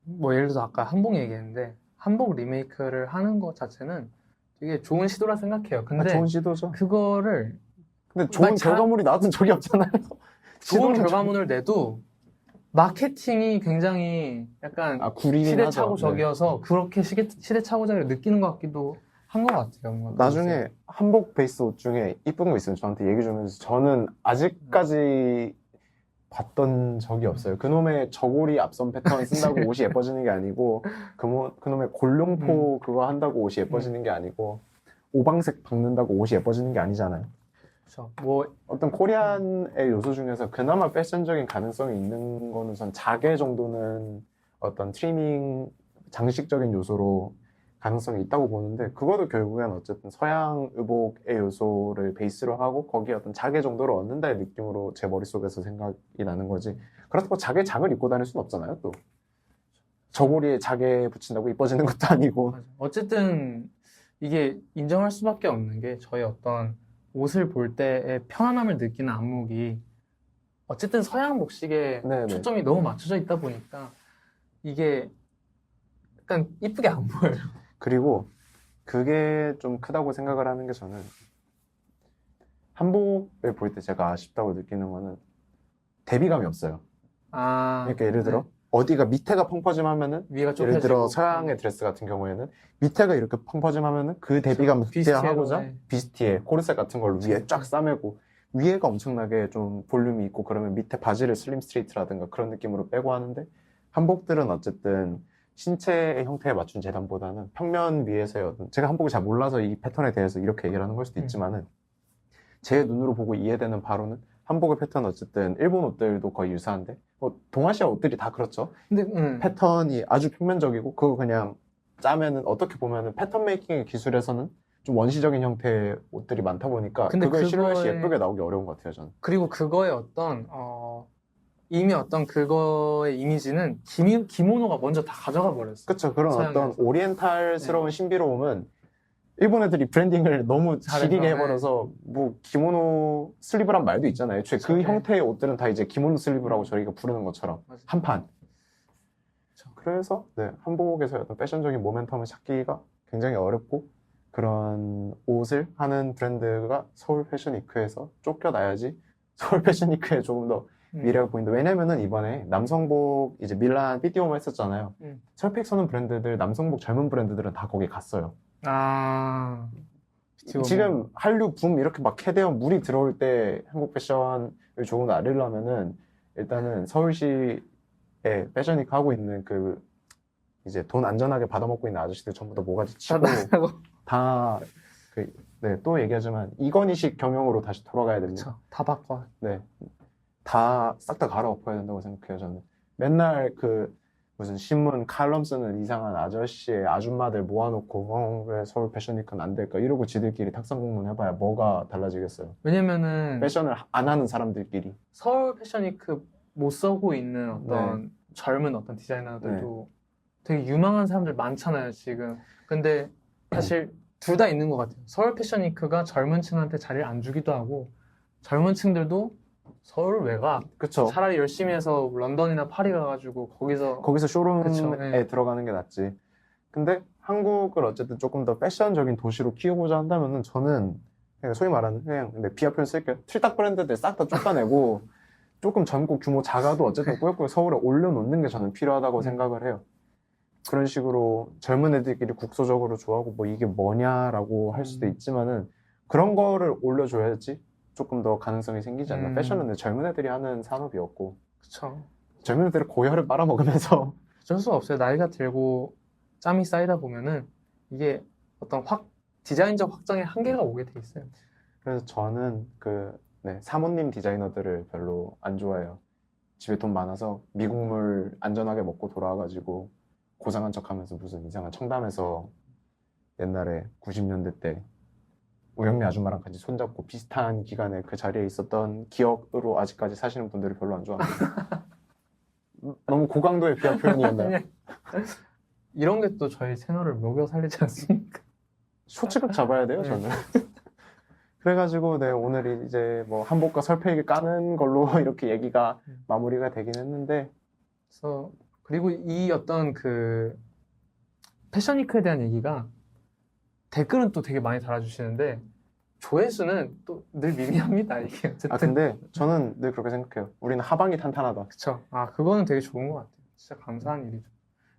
뭐 예를 들어서 아까 한복 얘기했는데 한복 리메이크를 하는 것 자체는 되게 좋은 시도라 생각해요. 근데 좋은 시도죠. 그거를 근데 좋은 잘- 결과물이 나왔던 적이 없잖아요. 좋은 시도는 결과물을 내도 마케팅이 굉장히 약간 구리긴 하죠. 시대착오적이어서 그렇게 시대착오적을 느끼는 것 같기도 한 것 같아요. 뭔가 나중에 한복 베이스 옷 중에 이쁜 거 있으면 저한테 얘기 좀 해주세요. 저는 아직까지 봤던 적이 없어요. 그놈의 저고리 앞선 패턴 쓴다고 옷이 예뻐지는 게 아니고 그놈의 골룡포 그거 한다고 옷이 예뻐지는 게 아니고 오방색 박는다고 옷이 예뻐지는 게 아니잖아요. 그렇죠. 뭐 어떤 코리안의 요소 중에서 그나마 패션적인 가능성이 있는 거는 전 자개 정도는 어떤 트리밍 장식적인 요소로 가능성이 있다고 보는데 그것도 결국엔 어쨌든 서양 의복의 요소를 베이스로 하고 거기에 어떤 자개 정도를 얻는다의 느낌으로 제 머릿속에서 생각이 나는 거지. 그렇다고 자개 장을 입고 다닐 수는 없잖아요, 또. 저고리에 자개 붙인다고 이뻐지는 것도 아니고. 맞아. 어쨌든 이게 인정할 수밖에 없는 게 저희 어떤 옷을 볼 때의 편안함을 느끼는 안목이 어쨌든 서양 복식에 네네. 초점이 너무 맞춰져 있다 보니까 이게 약간 이쁘게 안 보여요. 그리고 그게 좀 크다고 생각을 하는 게 저는 한복을 볼 때 제가 아쉽다고 느끼는 거는 대비감이 없어요. 그러니까 예를 들어 네. 어디가 밑에가 펑퍼짐하면은 위가 예를 좁혀지고 들어 서양의 드레스 같은 경우에는 밑에가 이렇게 펑퍼짐하면은 그 대비감을 극대화하고자 네. 비스티에 코르셋 같은 걸로 위에 쫙 싸매고 위에가 엄청나게 좀 볼륨이 있고 그러면 밑에 바지를 슬림 스트레이트라든가 그런 느낌으로 빼고 하는데 한복들은 어쨌든 신체의 형태에 맞춘 재단보다는 평면 위에서의 어떤 제가 한복을 잘 몰라서 이 패턴에 대해서 이렇게 얘기를 하는 걸 수도 있지만은 제 눈으로 보고 이해되는 바로는 한복의 패턴 어쨌든 일본 옷들도 거의 유사한데 뭐 동아시아 옷들이 다 그렇죠. 근데 패턴이 아주 평면적이고 그거 그냥 짜면은 어떻게 보면은 패턴 메이킹의 기술에서는 좀 원시적인 형태의 옷들이 많다 보니까 근데 그걸 실루엣이 그거에- 예쁘게 나오기 어려운 것 같아요 저는. 그리고 그거의 어떤 이미 어떤 그거의 이미지는 기모노가 먼저 다 가져가 버렸어. 그렇죠. 그런 서양에서. 어떤 오리엔탈스러운 신비로움은 일본 애들이 브랜딩을 너무 잘해서, 지리게 네. 해버려서 뭐 기모노 슬리브란 말도 있잖아요. 애초에 그 그쵸, 네. 형태의 옷들은 다 이제 기모노 슬리브라고 저희가 부르는 것처럼 맞아요. 한판. 그쵸. 그래서 네, 한복에서 어떤 패션적인 모멘텀을 찾기가 굉장히 어렵고 그런 옷을 하는 브랜드가 서울 패션위크에서 쫓겨나야지 서울 패션위크에 조금 더 미래가 보인다. 왜냐면은 이번에 남성복 이제 밀란 삐띠오모 했었잖아요. 설팩 서는 브랜드들 남성복 젊은 브랜드들은 다 거기 갔어요. 지금 한류 붐 이렇게 막 캐대어 물이 들어올 때 한국 패션을 조금 더 알리려면은 일단은 서울시에 패션위크 하고 있는 그 이제 돈 안전하게 받아먹고 있는 아저씨들 전부 다 모가지 치고 다 네, 또 얘기하지만 이건희식 경영으로 다시 돌아가야 됩니다. 그쵸. 다 바꿔. 네. 다 싹 다 갈아엎어야 된다고 생각해요, 저는. 맨날 그 무슨 신문 칼럼 쓰는 이상한 아저씨의 아줌마들 모아놓고 왜 서울 패션 위크는 안 될까 이러고 지들끼리 탁상 공론 해봐야 뭐가 달라지겠어요. 왜냐면은 패션을 안 하는 사람들끼리. 서울 패션위크 못 써고 있는 어떤 젊은 어떤 디자이너들도 되게 유망한 사람들 많잖아요, 지금. 근데 사실 둘 다 있는 것 같아요. 서울 패션위크가 젊은 층한테 자리를 안 주기도 하고 젊은 층들도 서울 왜 가? 그쵸. 차라리 열심히 해서 런던이나 파리 가가지고 거기서 쇼룸에 그쵸, 네. 들어가는 게 낫지. 근데 한국을 어쨌든 조금 더 패션적인 도시로 키우고자 한다면은 저는 그냥 소위 말하는 그냥 비하 표현 쓸게요. 틀딱 브랜드들 싹 다 쫓아내고 조금 전국 규모 작아도 어쨌든 꾸역꾸역 서울에 올려놓는 게 저는 필요하다고 생각을 해요. 그런 식으로 젊은 애들끼리 국소적으로 좋아하고 뭐 이게 뭐냐라고 할 수도 있지만은 그런 거를 올려줘야지 조금 더 가능성이 생기지 않나. 패션은 근데 젊은 애들이 하는 산업이었고 그쵸. 젊은 애들이 고열을 빨아먹으면서 어쩔 수 없어요. 나이가 들고 짬이 쌓이다 보면은 이게 어떤 디자인적 확장의 한계가 오게 돼 있어요. 그래서 저는 사모님 디자이너들을 별로 안 좋아해요. 집에 돈 많아서 미국물 안전하게 먹고 돌아와가지고 고상한 척하면서 무슨 이상한 청담에서 옛날에 90년대 때 우영미 아줌마랑 같이 손잡고 비슷한 기간에 그 자리에 있었던 기억으로 아직까지 사시는 분들을 별로 안 좋아합니다. 너무 고강도의 비하 표현이었나요? 이런 게 또 저희 채널을 먹여 살리지 않습니까? 쇼츠극 잡아야 돼요, 저는. 그래가지고, 오늘 이제 뭐 한복과 설패기 까는 걸로 이렇게 얘기가 마무리가 되긴 했는데. 그래서, 그리고 이 어떤 패션위크에 대한 얘기가 댓글은 또 되게 많이 달아주시는데, 조회수는 또 늘 미미합니다, 이게. 어쨌든. 근데 저는 늘 그렇게 생각해요. 우리는 하방이 탄탄하다. 그쵸. 그거는 되게 좋은 것 같아요. 진짜 감사한 일이죠.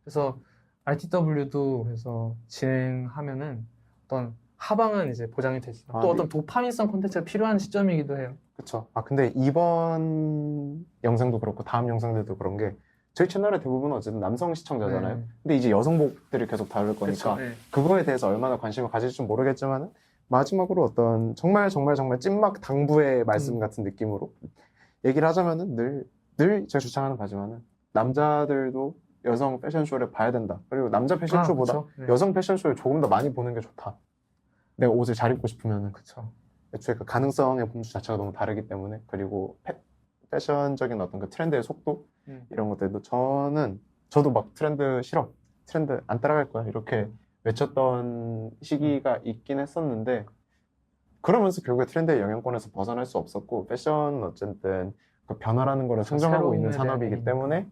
그래서 RTW도 그래서 진행하면은 어떤 하방은 이제 보장이 되지만 또 어떤 도파민성 콘텐츠가 필요한 시점이기도 해요. 그쵸. 근데 이번 영상도 그렇고 다음 영상들도 그런 게 저희 채널의 대부분은 어쨌든 남성 시청자잖아요. 근데 이제 여성복들을 계속 다룰 거니까 그거에 대해서 얼마나 관심을 가질지 모르겠지만 마지막으로 어떤 정말 찐막 당부의 말씀 같은 느낌으로 얘기를 하자면은 늘 제가 주창하는 바지만은 남자들도 여성 패션쇼를 봐야 된다. 그리고 남자 패션쇼보다 여성 패션쇼를 조금 더 많이 보는 게 좋다. 내가 옷을 잘 입고 싶으면은. 그쵸. 애초에 그 가능성의 범주 자체가 너무 다르기 때문에. 그리고 패션적인 어떤 그 트렌드의 속도? 이런 것들도 저도 막 트렌드 싫어. 트렌드 안 따라갈 거야. 이렇게 외쳤던 시기가 있긴 했었는데, 그러면서 결국에 트렌드의 영향권에서 벗어날 수 없었고, 패션은 어쨌든 그 변화라는 거를 상정하고 있는 산업이기 때문에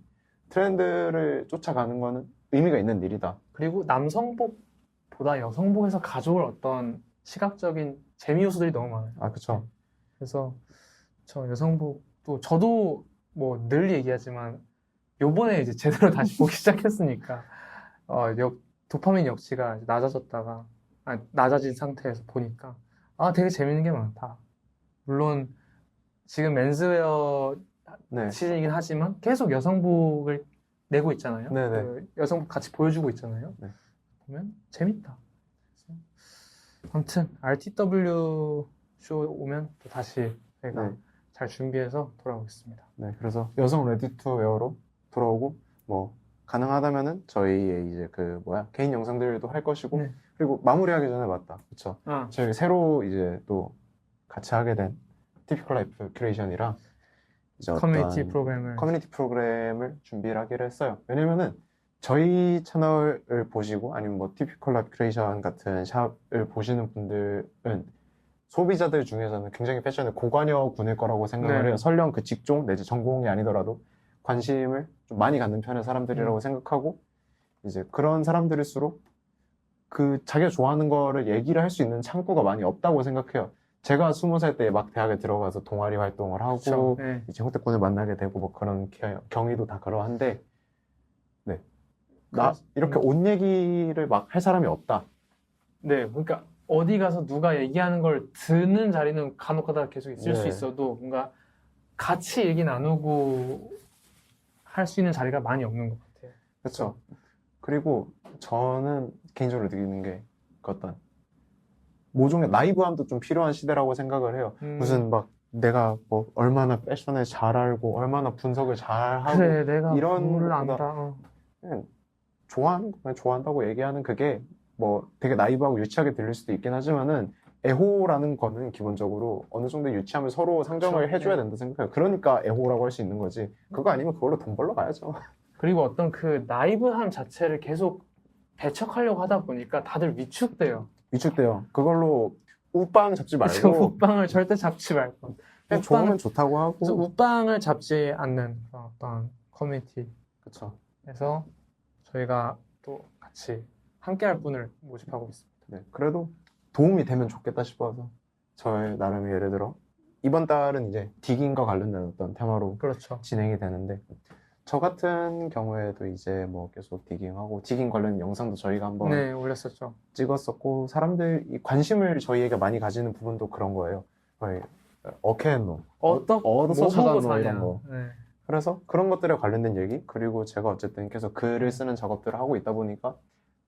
트렌드를 쫓아가는 거는 의미가 있는 일이다. 그리고 남성복보다 여성복에서 가져올 어떤 시각적인 재미 요소들이 너무 많아요. 그쵸. 그래서 저 여성복도 저도 뭐 늘 얘기하지만 요번에 이제 제대로 다시 보기 시작했으니까 도파민 역치가 낮아졌다가 낮아진 상태에서 보니까 되게 재밌는 게 많다. 물론 지금 맨스웨어 시즌이긴 하지만 계속 여성복을 내고 있잖아요. 그 여성복 같이 보여주고 있잖아요. 보면 재밌다. 아무튼 RTW 쇼 오면 또 다시 저희가 잘 준비해서 돌아오겠습니다. 그래서 여성 레디 투 웨어로 돌아오고 뭐 가능하다면은 저희의 이제 개인 영상들도 할 것이고 그리고 마무리하기 전에 맞다. 그쵸. 저희 새로 이제 또 같이 하게 된 티피컬 라이프 큐레이션이랑 이제 커뮤니티 프로그램을 준비를 하기로 했어요. 왜냐면은 저희 채널을 보시고 아니면 뭐 티피컬 라이프 큐레이션 같은 샵을 보시는 분들은 소비자들 중에서는 굉장히 패션에 고관여군일 거라고 생각을 해요. 설령 그 직종 내지 전공이 아니더라도 관심을 좀 많이 갖는 편의 사람들이라고 생각하고 이제 그런 사람들일수록 자기가 좋아하는 거를 얘기를 할 수 있는 창구가 많이 없다고 생각해요. 제가 20살 때 막 대학에 들어가서 동아리 활동을 하고 이제 홍대권을 만나게 되고 뭐 그런 경위도 다 그러한데 이렇게 옷 얘기를 막 할 사람이 없다. 그러니까 어디 가서 누가 얘기하는 걸 듣는 자리는 간혹가다 계속 있을 수 있어도 뭔가 같이 얘기 나누고 할 수 있는 자리가 많이 없는 것 같아요. 그렇죠. 그리고 저는 개인적으로 느끼는 게 어떤 모종의 라이브함도 좀 필요한 시대라고 생각을 해요. 무슨 막 내가 뭐 얼마나 패션을 잘 알고 얼마나 분석을 잘 하고 그래, 내가 이런 뭘 것보다 안다. 그냥 좋아하는 거면 좋아한다고 얘기하는 그게 뭐 되게 나이브하고 유치하게 들릴 수도 있긴 하지만은 애호라는 거는 기본적으로 어느 정도 유치함을 서로 상정을 그렇죠. 해줘야 된다 생각해요. 그러니까 애호라고 할 수 있는 거지. 그거 아니면 그걸로 돈 벌러 가야죠. 그리고 어떤 그 나이브함 자체를 계속 배척하려고 하다 보니까 다들 위축돼요. 위축돼요. 그걸로 우빵 잡지 그래서 말고 웃방을 절대 잡지 말고. 그냥 웃방을- 좋으면 좋다고 그래서 하고. 웃방을 잡지 않는 그런 어떤 커뮤니티에서 그쵸. 저희가 또 같이 함께할 분을 모집하고 있습니다. 네, 그래도 도움이 되면 좋겠다 싶어서 저의 나름의 예를 들어 이번 달은 이제 디깅과 관련된 어떤 테마로 그렇죠. 진행이 되는데 저 같은 경우에도 이제 뭐 계속 디깅하고 디깅 관련 영상도 저희가 한번 네, 올렸었죠. 찍었었고 사람들이 관심을 저희에게 많이 가지는 부분도 그런 거예요. 거의 어케노, 어디서 뭐 찾아노 찾아노 이런 거. 네. 그래서 그런 것들에 관련된 얘기 그리고 제가 어쨌든 계속 글을 쓰는 작업들을 하고 있다 보니까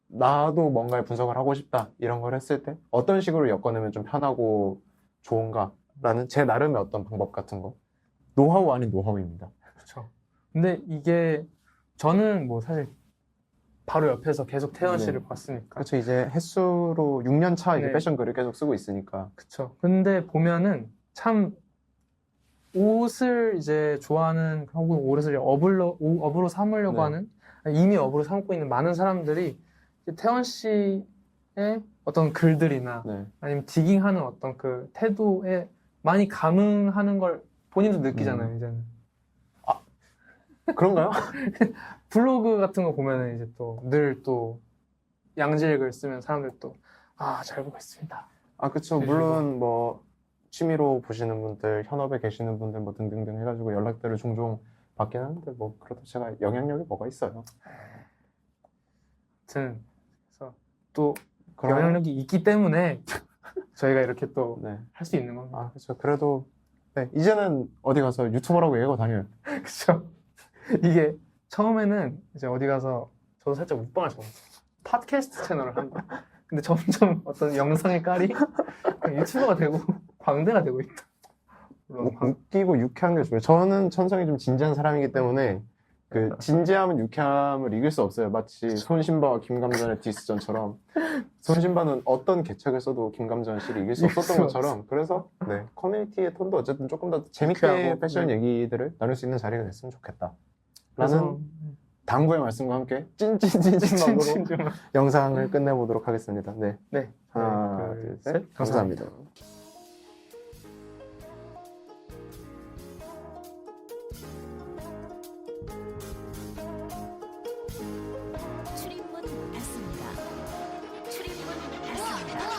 나도 뭔가를 분석을 하고 싶다 이런 걸 했을 때 어떤 식으로 엮어내면 좀 편하고 좋은가라는 제 나름의 어떤 방법 같은 거 노하우 아닌 노하우입니다. 그렇죠. 근데 이게 저는 뭐 사실 바로 옆에서 계속 태연 씨를 네. 봤으니까. 그렇죠. 이제 횟수로 6년 차 이제 네. 패션 글을 계속 쓰고 있으니까 그쵸. 근데 보면은 참 옷을 이제 좋아하는 혹은 옷을 업으로 삼으려고 네. 하는 이미 업으로 삼고 있는 많은 사람들이 이제 태연 씨의 어떤 글들이나 네. 아니면 디깅하는 어떤 그 태도에 많이 감흥하는 걸 본인도 느끼잖아요, 이제는. 그런가요? 블로그 같은 거 보면은 이제 또 늘 또 양질 글 쓰면 사람들 또 잘 보고 있습니다. 아, 그쵸. 그리고- 물론 뭐 취미로 보시는 분들, 현업에 계시는 분들 뭐 등등등 해가지고 연락들을 종종 받긴 하는데 뭐 그래도 제가 영향력이 뭐가 있어요. 아무튼 그래서 또 그럼- 영향력이 있기 때문에 저희가 이렇게 또 네. 할 수 있는 겁니다. 아, 그쵸. 그래도 네, 이제는 어디 가서 유튜버라고 얘기하고 다녀요. 그렇죠. 이게 처음에는 이제 어디 가서 저도 살짝 묵방을 줬어요. 팟캐스트 채널을 한다. 근데 점점 어떤 영상의 깔이 그냥 유튜버가 되고 광대가 되고 있다. 물론 웃기고 유쾌한 게 좋아요. 저는 천성이 좀 진지한 사람이기 때문에 그 진지함은 유쾌함을 이길 수 없어요. 마치 손신바와 김감전의 디스전처럼 손신바는 어떤 개척을 써도 김감전 씨를 이길 수 이길 없었던 수 것처럼 그래서 네, 커뮤니티의 톤도 어쨌든 조금 더 재밌게 유쾌하고, 패션 네. 얘기들을 나눌 수 있는 자리가 됐으면 좋겠다. 그래서 라는 당부의 말씀과 함께 찐찐찐찐막으로 찐찐찐 영상을 끝내보도록 하겠습니다. 네. 네. 하나, 네, 둘, 셋. 셋. 감사합니다. 출입문 닫습니다. 출입문 닫습니다.